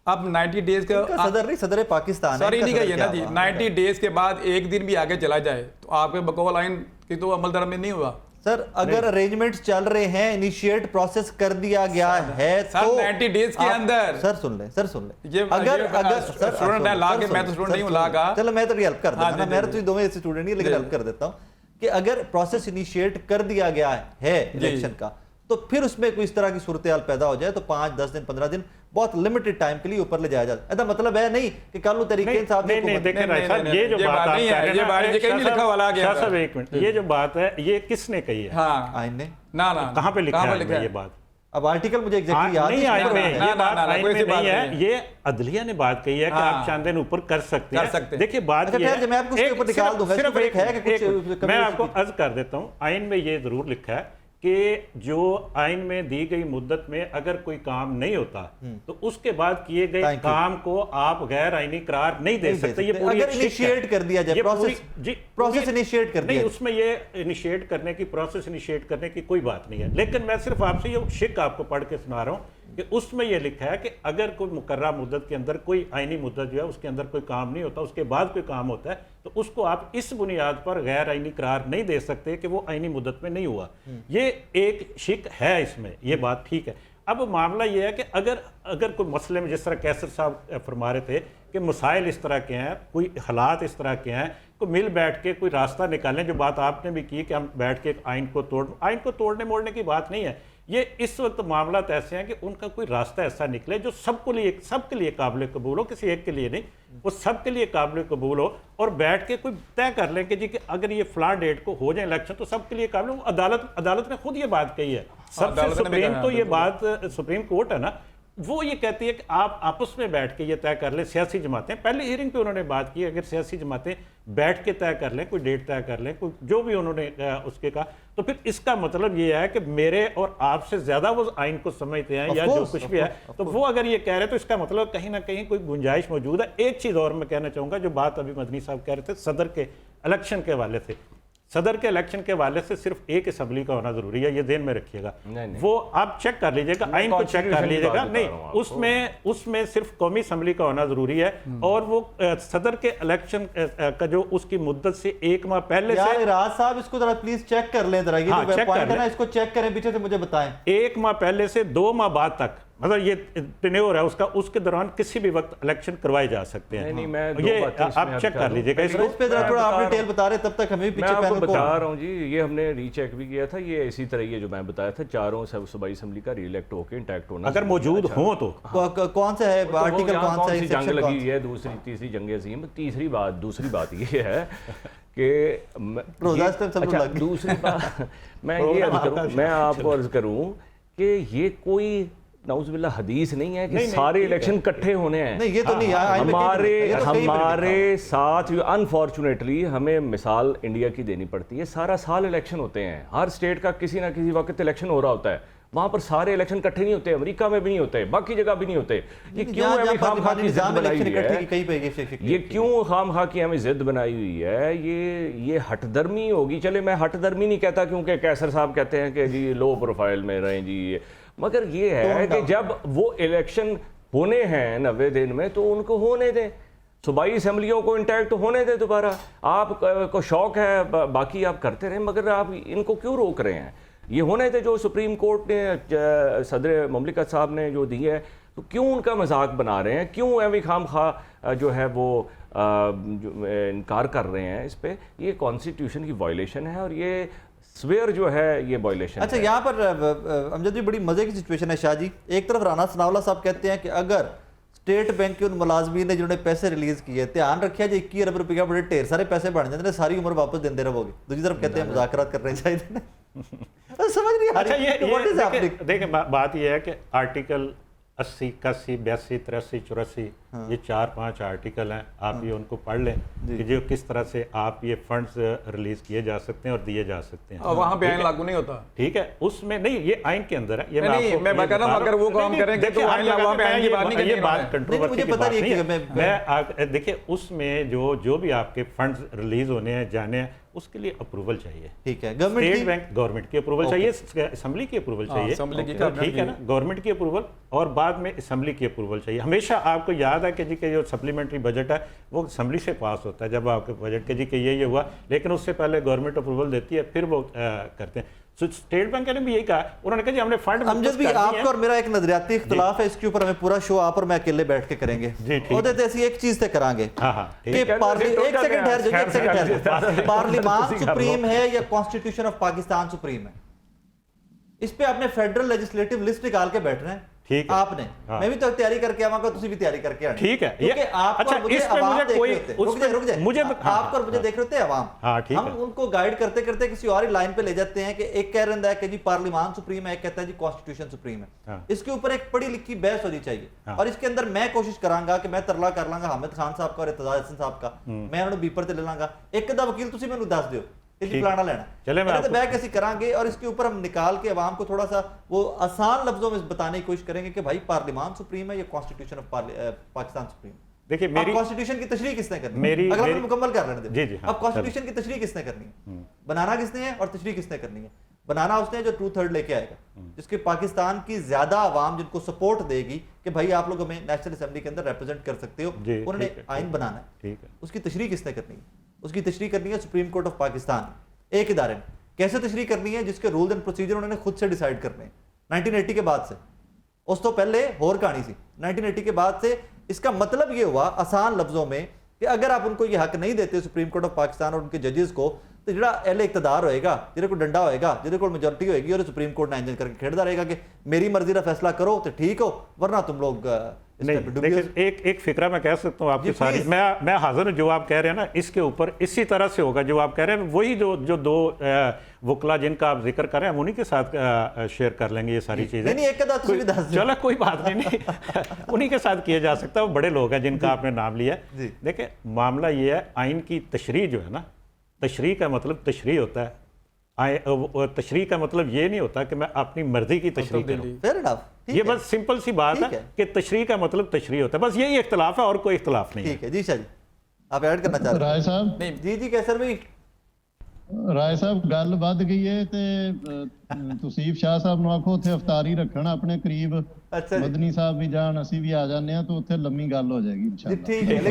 اب 90 ڈیز کا صدر نہیں, صدر پاکستان سوری نہیں کہیے نا جی, 90 ڈیز کے بعد 1 دن بھی آگے چلا جائے تو آپ کے بقول آئین کی تو عمل درآمد نہیں ہوا. سر اگر ارینجمنٹس چل رہے ہیں, انیشیٹ پروسیس کر دیا گیا ہے تو 90 days کے اندر. سر سن لیں, سر سن لیں, اگر اسٹوڈنٹ ہے لا کے, میں تو اسٹوڈنٹ نہیں ہوں لا کا, چلو میں تو ہیلپ کر دیتا ہوں, میرے تو دونوں اسٹوڈنٹ نہیں, لیکن ہیلپ کر دیتا ہوں کہ اگر پروسیس انیشیٹ کر دیا گیا ہے الیکشن کا, تو پھر اس میں کوئی اس طرح کی صورتحال پیدا ہو جائے تو 5 10 دن 15 دن بہت لمیٹڈ ٹائم کے لیے اوپر لے جایا جاتا ہے. ایسا مطلب ہے نہیں کہ کل تحریک انصاف نہیں نہیں دیکھیں رائے صاحب, یہ جو بات آپ کہہ رہے ہیں, شاہ صاحب ایک منٹ, یہ جو بات ہے یہ کس نے کہی ہے؟ ہاں آئین نے. کہاں پہ لکھا ہے یہ بات؟ اب آرٹیکل مجھے ایگزیکٹلی یاد نہیں, آئین میں نہیں, یہ بات آئین میں نہیں ہے, نہیں. یہ عدلیہ نے بات کہی ہے کہ آپ چاند دن اوپر کر سکتے ہیں. دیکھیے بات یہ ہے, میں آپ کو اس کے اوپر نکال دوں گا, صرف ایک ہے کہ کچھ میں آپ کو عرض کر دیتا ہوں, آئین میں یہ ضرور لکھا ہے کہ جو آئین میں دی گئی مدت میں اگر کوئی کام نہیں ہوتا تو اس کے بعد کیے گئے کام کو آپ غیر آئینی قرار نہیں دے سکتے. یہ پوری اگر انیشیٹ کر دیا جائے پروسیس انیشیٹ کر دیا نہیں, اس میں یہ انیشیٹ کرنے کی پروسیس انیشیٹ کرنے کی کوئی بات نہیں ہے, لیکن میں صرف آپ سے یہ شک آپ کو پڑھ کے سنا رہا ہوں کہ اس میں یہ لکھا ہے کہ اگر کوئی مقررہ مدت کے اندر کوئی آئینی مدت جو ہے اس کے اندر کوئی کام نہیں ہوتا, اس کے بعد کوئی کام ہوتا ہے, تو اس کو آپ اس بنیاد پر غیر آئینی قرار نہیں دے سکتے کہ وہ آئینی مدت میں نہیں ہوا. یہ ایک شک ہے اس میں, یہ بات ٹھیک ہے. اب معاملہ یہ ہے کہ اگر کوئی مسئلے میں, جس طرح کیسر صاحب فرما رہے تھے کہ مسائل اس طرح کے ہیں, کوئی حالات اس طرح کے ہیں, کوئی مل بیٹھ کے کوئی راستہ نکالیں, جو بات آپ نے بھی کی کہ ہم بیٹھ کے آئین کو توڑنے موڑنے کی بات نہیں ہے. یہ اس وقت معاملات ایسے ہیں کہ ان کا کوئی راستہ ایسا نکلے جو سب کے لیے قابل قبول ہو, کسی ایک کے لیے نہیں, وہ سب کے لیے قابل قبول ہو, اور بیٹھ کے کوئی طے کر لیں کہ جی کہ اگر یہ فلاں ڈیٹ کو ہو جائے الیکشن تو سب کے لیے قابل ہو. عدالت نے خود یہ بات کہی ہے, سب سے سپریم تو یہ بات سپریم کورٹ ہے نا, وہ یہ کہتی ہے کہ آپ آپس میں بیٹھ کے یہ طے کر لیں. سیاسی جماعتیں, پہلے ہیئرنگ پہ انہوں نے بات کی, اگر سیاسی جماعتیں بیٹھ کے طے کر لیں, کوئی ڈیٹ طے کر لیں, کوئی جو بھی انہوں نے اس کے کہا, تو پھر اس کا مطلب یہ ہے کہ میرے اور آپ سے زیادہ وہ آئین کو سمجھتے ہیں یا جو کچھ بھی ہے, تو وہ اگر یہ کہہ رہے تو اس کا مطلب کہیں نہ کہیں کوئی گنجائش موجود ہے. ایک چیز اور میں کہنا چاہوں گا, جو بات ابھی مدنی صاحب کہہ رہے تھے صدر کے الیکشن کے حوالے سے, صدر کے الیکشن کے حوالے سے صرف ایک اسمبلی کا ہونا ضروری ہے, یہ ذہن میں رکھیے گا. وہ آپ چیک کر لیجئے گا, آئین کو چیک کر لیجئے گا, نہیں اس میں صرف قومی اسمبلی کا ہونا ضروری ہے, اور وہ صدر کے الیکشن کا جو اس کی مدت سے 1 ماہ پہلے سے. راز صاحب اس کو ذرا پلیز چیک کر لیں, ذرا یہ جو پوائنٹ ہے نا اس کو چیک کریں, پیچھے سے مجھے بتائیں. 1 ماہ پہلے سے 2 ماہ بعد تک, مطلب یہ ٹینیور ہے اس کا, اس کے دوران کسی بھی وقت الیکشن کروائے جا سکتے ہیں. یہ آپ چیک کر لیجئے گا, اس پہ ذرا تھوڑا آپ ڈیٹیل بتا رہے, تب تک ہمیں پیچھے میں آپ کو بتا رہا ہوں جی, یہ ہم نے ری چیک بھی کیا تھا, یہ اسی طرح یہ جو میں بتایا تھا, چاروں صوبائی اسمبلی کا ری الیکٹ ہو کے انٹیکٹ ہونا اگر موجود ہوں تو. کون سا ہے آرٹیکل, کون سا ہے, جنگ لگی ہے, دوسری جنگ عظیم. دوسری بات یہ ہے کہ دوسری بات میں آپ کو عرض کروں کہ یہ کوئی نعوذ باللہ حدیث نہیں ہے کہ سارے الیکشن کٹھے ہونے ہیں. نہیں, یہ تو نہیں, ہمارے ساتھ انفارچونیٹلی ہمیں مثال انڈیا کی دینی پڑتی ہے. سارا سال الیکشن ہوتے ہیں, ہر اسٹیٹ کا کسی نہ کسی وقت الیکشن ہو رہا ہوتا ہے. وہاں پر سارے الیکشن کٹھے نہیں ہوتے, امریکہ میں بھی نہیں ہوتے, باقی جگہ بھی نہیں ہوتے. یہ کیوں ہمیں خام خواہ کی ضد بنائی ہوئی ہے, یہ کیوں خام خواہ کی ہمیں ضد بنائی ہوئی ہے, یہ ہٹ درمی ہوگی. چلے میں ہٹ درمی نہیں کہتا, کیونکہ کیسر صاحب کہتے ہیں کہ جی لو پروفائل میں رہیں جی, مگر یہ ہے کہ جب وہ الیکشن ہونے ہیں 90 دن میں تو ان کو ہونے دیں, صوبائی اسمبلیوں کو انٹیکٹ ہونے دیں دوبارہ. آپ کو شوق ہے باقی آپ کرتے رہیں, مگر آپ ان کو کیوں روک رہے ہیں؟ یہ ہونے تھے جو سپریم کورٹ نے صدر مملکت صاحب نے جو دی ہے, تو کیوں ان کا مذاق بنا رہے ہیں, کیوں ایویں خام خواہ جو ہے وہ انکار کر رہے ہیں اس پہ؟ یہ کانسٹیٹیوشن کی وائلیشن ہے, اور یہ سویئر جو ہے یہ وائلیشن. اچھا, یہاں پر امجد جی بڑی مزے کی سچویشن ہے شاہ جی. ایک طرف رانا ثناءاللہ صاحب کہتے ہیں کہ اگر اسٹیٹ بینک کے ان ملازمین نے جنہوں نے پیسے ریلیز کیے, دھیان رکھیا جی 21 ارب روپے کا بڑے ڈھیر سارے پیسے بن جاتے ہیں, ساری عمر واپس دیندے رہو گے. دوسری طرف کہتے ہیں مذاکرات کرنے چاہیے. سمجھ نہیں آ رہی. دیکھیں بات یہ ہے کہ آرٹیکل 80, 81, 82, 83, 84 یہ 4-5 آرٹیکل ہیں, آپ یہ ان کو پڑھ لیں کہ جو کس طرح سے آپ یہ فنڈز ریلیز کیے جا سکتے ہیں اور دیے جا سکتے ہیں. وہاں پہ آئین لاگو نہیں ہوتا, ٹھیک ہے, اس میں نہیں, یہ آئین کے اندر ہے. یہ میں کہہ رہا ہوں اگر وہ کام کریں گے تو آئین وہاں پہ آئین کی بات نہیں کرنی. یہ بات کنٹروورسی کی بات نہیں ہے. دیکھیں اس میں جو بھی آپ کے فنڈز ریلیز ہونے ہیں جانے ہیں, اس کے لیے اپروول چاہیے. ٹھیک ہے, اسٹیٹ بینک گورنمنٹ کی اپروول چاہیے, اسمبلی کی اپروول چاہیے, ٹھیک ہے نا, گورنمنٹ کی اپروول اور بعد میں اسمبلی کی اپروول چاہیے. ہمیشہ آپ کو یاد ہے کہ جی کہ جو سپلیمنٹری بجٹ ہے وہ اسمبلی سے پاس ہوتا ہے جب آپ کے بجٹ کے جی کہ یہ ہوا, لیکن اس سے پہلے گورنمنٹ اپروول دیتی ہے پھر وہ کرتے ہیں. اسٹیٹ بینک نے بھی یہی کہا, انہوں نے کہا جی ہم نے فنڈ. امجد بھی آپ کا اور میرا ایک نظریاتی اختلاف ہے, اس کے اوپر ہمیں پورا شو آپ اور میں اکیلے بیٹھ کے کریں گے. عہدے تے ایسی ایک چیز تے کریں گے کہ ایک سیکنڈ پارلیمان سپریم ہے یا کانسٹیٹیوشن آف پاکستان سپریم ہے, اس پہ آپ نے فیڈرل لیجسلیٹو لسٹ نکال کے بیٹھنا ہے. آپ نے, میں بھی تو تیاری کر کے آواں گا, تسی بھی تیاری کر کے آنا. ٹھیک ہے, کیونکہ آپ کو مجھے عوام دیکھ رہے ہوتے ہیں, آپ کو مجھے دیکھ رہے ہوتے ہیں عوام, ہم ان کو گائیڈ کرتے کرتے کسی اور ہی لائن پہ لے جاتے ہیں کہ ایک کہہ رہا ہے کہ جی پارلیمان سپریم ہے, ایک کہتا ہے جی کانسٹیٹیوشن سپریم ہے. اس کے اوپر ایک پڑھی لکھی بحث ہونی چاہیے, اور اس کے اندر میں کوشش کراں گا کہ میں ترلا کر لاں گا حامد خان صاحب کا اور ارتضی حسن صاحب کا, میں انہوں بیپر تے لے لاں گا, ایک ادھا وکیل تسی مینوں دس دیو پلانا لینا, چلے میں بیک ایسی کریں گے, اور اس کے اوپر ہم نکال کے عوام کو تھوڑا سا وہ آسان لفظوں میں بتانے کی کوشش کریں گے کہ بھائی پارلیمان سپریم ہے یا کانسٹیٹیوشن آف پاکستان سپریم. دیکھیے میری کانسٹیٹیوشن کی تشریح کس نے کرنی ہے, اگر ہم مکمل کر رہے ہیں اب کانسٹیٹیوشن کی تشریح کس نے کرنی ہے, بنانا کس نے ہے اور تشریح کس نے کرنی ہے. بنانا اس نے جو 2/3 لے کے آئے گا, جس کے پاکستان کی زیادہ عوام جن کو سپورٹ دے گی کہ بھائی آپ لوگ ہمیں نیشنل اسمبلی کے اندر ریپرزینٹ کر سکتے ہو, انہوں نے آئین بنانا ہے. اس کی تشریح کس نے کرنی ہے, اس کی تشریح کرنی ہے سپریم کورٹ آف پاکستان, ایک ادارے میں. کیسے تشریح کرنی ہے, جس کے رولز اینڈ پروسیجر انہوں نے خود سے ڈیسائیڈ کرنے ہیں 1980 کے بعد سے. اس تو پہلے اور کہانی سی, 1980 کے بعد سے. اس کا مطلب یہ ہوا آسان لفظوں میں کہ اگر آپ ان کو یہ حق نہیں دیتے سپریم کورٹ آف پاکستان اور ان کے ججز کو, تو جڑا اہل اقتدار ہوئے گا, جہاں کو ڈنڈا ہوئے گا, جہاں کو میجورٹی ہوئے گی, اور سپریم کورٹ نے انجن کر کے کھیڑتا رہے گا کہ میری مرضی کا فیصلہ کرو تو ٹھیک ہو, ورنہ تم لوگ. ایک فکرہ میں کہہ سکتا ہوں آپ کی ساری, میں حاضر ہوں, جو آپ کہہ رہے ہیں نا اس کے اوپر اسی طرح سے ہوگا جو آپ کہہ رہے ہیں. وہی جو دو وکلا جن کا آپ ذکر کر رہے ہیں ہم انہی کے ساتھ شیئر کر لیں گے یہ ساری چیزیں. چلو کوئی بات نہیں, انہی کے ساتھ کیا جا سکتا ہے, وہ بڑے لوگ ہیں جن کا آپ نے نام لیا ہے. دیکھیں معاملہ یہ ہے, آئین کی تشریح جو ہے نا, تشریح کا مطلب تشریح ہوتا ہے. تشریح کا مطلب یہ نہیں ہوتا کہ میں اپنی مرضی کی تشریح کروں. یہ بس سمپل سی بات ہے کہ تشریح کا مطلب تشریح ہوتا ہے, بس یہی اختلاف ہے اور کوئی اختلاف نہیں ہے. ٹھیک ہے جی شاہ جی, آپ ایڈ کرنا چاہ رہے ہیں؟ رائے صاحب جی کیسر بھائی, رائے صاحب گل ود گئی ہے تے توصیف شاہ صاحب نو آکھو اتنے افطاری رکھنا اپنے قریب, مدنی صاحب بھی جان اسی بھی آ جانے ہیں تو اتنے لمبی گل ہو جائے گی انشاءاللہ. ٹھیک ہے,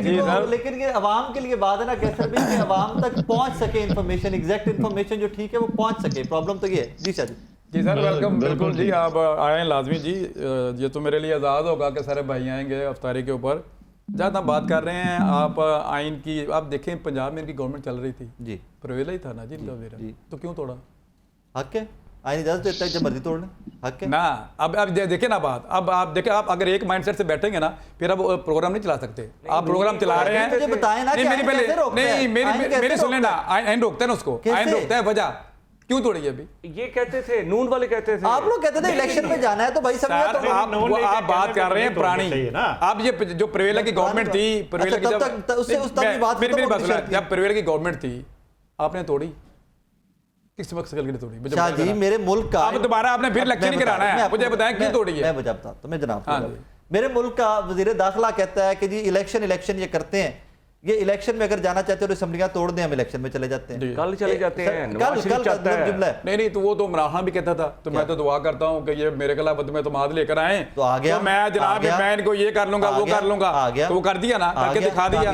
لیکن یہ عوام کے لیے بات ہے نا کیسر بھائی, کہ عوام تک پہنچ سکے انفارمیشن, ایگزیکٹ انفارمیشن جو ٹھیک ہے وہ پہنچ سکے. پرابلم تو یہ ہے. جی شاہ جی. جی سر ویلکم, بالکل جی آپ آئیں لازمی جی, یہ تو میرے لیے اعزاز ہوگا کہ سارے بھائی آئیں گے افطاری کے اوپر. جہاں ہم بات کر رہے ہیں آپ آئین کی, آپ دیکھیں پنجاب میں ان کی گورنمنٹ چل رہی تھی جی, پرویلا ہی تھا نا جی ان کا وزیر, تو کیوں توڑا؟ حق ہے, آئین اجازت دیتا ہے جب مرضی توڑ لیں, حق ہے نا. اب دیکھیں نا بات, اب آپ دیکھیں, آپ اگر ایک مائنڈ سیٹ سے بیٹھیں گے نا پھر اب پروگرام نہیں چلا سکتے. آپ پروگرام چلا رہے ہیں, مجھے بتائیں نا کہ آئین کیسے روکتا ہے, میری سن لینا, آئین روکتا ہے نا اس کو, آئین روکتا ہے, وجہ کیوں توڑی ہے ابھی؟ یہ کہتے تھے, نون والے کہتے تھے, آپ لوگ کہتے تھے الیکشن میں جانا ہے تو بھائی سمجھا تو آپ بات کر رہے ہیں پرانی. آپ یہ جو پرویلا کی گورنمنٹ تھی, پرویلا کی جب پرویلا کی گورنمنٹ تھی آپ نے توڑی, کس مقصد کے لیے توڑی؟ شاہ جی میرے ملک کا, اب دوبارہ آپ نے پھر لیکچر نہیں کرانا ہے, مجھے بتائیں کیوں توڑی ہے. میں وجہ بتاتا ہوں, میں جناب میرے ملک کا وزیر داخلہ کہتا ہے کہ جی الیکشن یہ کرتے ہیں, یہ الیکشن میں اگر جانا چاہتے ہو تو اسمبلیاں توڑ دیں, ہم الیکشن میں چلے جاتے ہیں, کل چلے جاتے ہیں, جملہ ہے. نہیں تو وہ تو عمران خان بھی کہتا تھا, تو میں تو دعا کرتا ہوں کہ یہ میرے خلاف میں تو ماد لے کر آئیں, تو میں جناب میں ان کو یہ کر لوں گا وہ کر لوں گا, تو وہ کر دیا نا, کر کے دکھا دیا,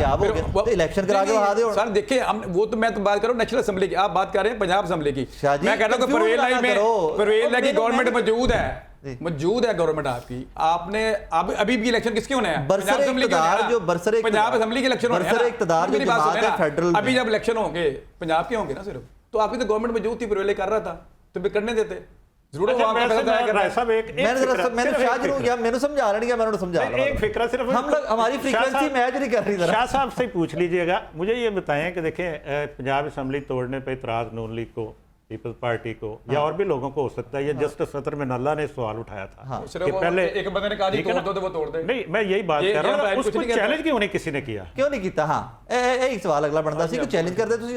الیکشن کرا کے بہا دے. سر دیکھیں وہ تو میں تو بات کر رہا ہوں نیشنل اسمبلی کی, آپ بات کر رہے ہیں پنجاب اسمبلی کی. میں کہتا ہوں کہ پرویلا کی گورنمنٹ موجود ہے گورنمنٹ آپ کی, آپ نے ابھی بھی الیکشن کس کے ہونے ہیں؟ پنجاب اسمبلی کے الیکشن ہونے ہیں. ابھی جب الیکشن ہوں گے پنجاب کے ہوں گے نا صرف, تو آپ کی تو گورنمنٹ موجود تھی, پرویلا کر رہا تھا, تو پھر کرنے دیتے. شاہ صاحب سے پوچھ لیجئے گا, مجھے یہ بتائیں کہ دیکھیں پنجاب اسمبلی توڑنے پہ اعتراض نون لیگ کو, پیپلز پارٹی کو یا اور بھی لوگوں کو ہو سکتا ہے, یہ جسٹس فطر من اللہ نے سوال اٹھایا تھا کہ پہلے ایک بندے نے کہا جی توڑ دو تو وہ توڑ دے. نہیں میں یہی بات کر رہا ہوں, اس کو چیلنج کیوں نہیں کسی نے کیا, کیوں نہیں کیتا؟ ہاں ایک سوال اگلا بنتا سی کہ چیلنج کر دے تسی.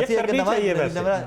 ਅਸੀਂ ਕਰਨੀ ਨਵਾਂ ਚਾਹੀਏ ਵੈਸੇ।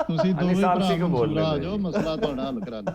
ਤੁਸੀਂ ਦੋਵੇਂ ਸਾਹਿਬ ਭਰਾ ਸੀ ਕੋ ਬੋਲ ਮਨਸੂਰਾ ਰਹੇ ਆ ਜਾਓ, ਮਸਲਾ ਤੁਹਾਡਾ ਹੱਲ ਕਰਾ ਲਓ।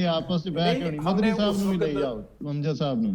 ਇਹ ਆਪਸ ਵਿੱਚ ਬਹਿ ਕੇ ਹੋਣੀ। ਮਦਨੀ ਸਾਹਿਬ ਨੂੰ ਵੀ ਲਈ ਆਓ, ਅਮਜਦ ਸਾਹਿਬ ਨੂੰ।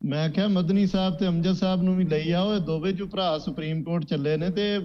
ਮੈਂ ਕਿਹਾ ਮਦਨੀ ਸਾਹਿਬ ਤੇ ਅਮਜਦ ਸਾਹਿਬ ਨੂੰ ਵੀ ਲਈ ਆਓ, ਇਹ ਦੋਵੇਂ ਜੋ ਭਰਾ ਸੁਪਰੀਮ ਕੋਰਟ ਚੱਲੇ ਨੇ ਤੇ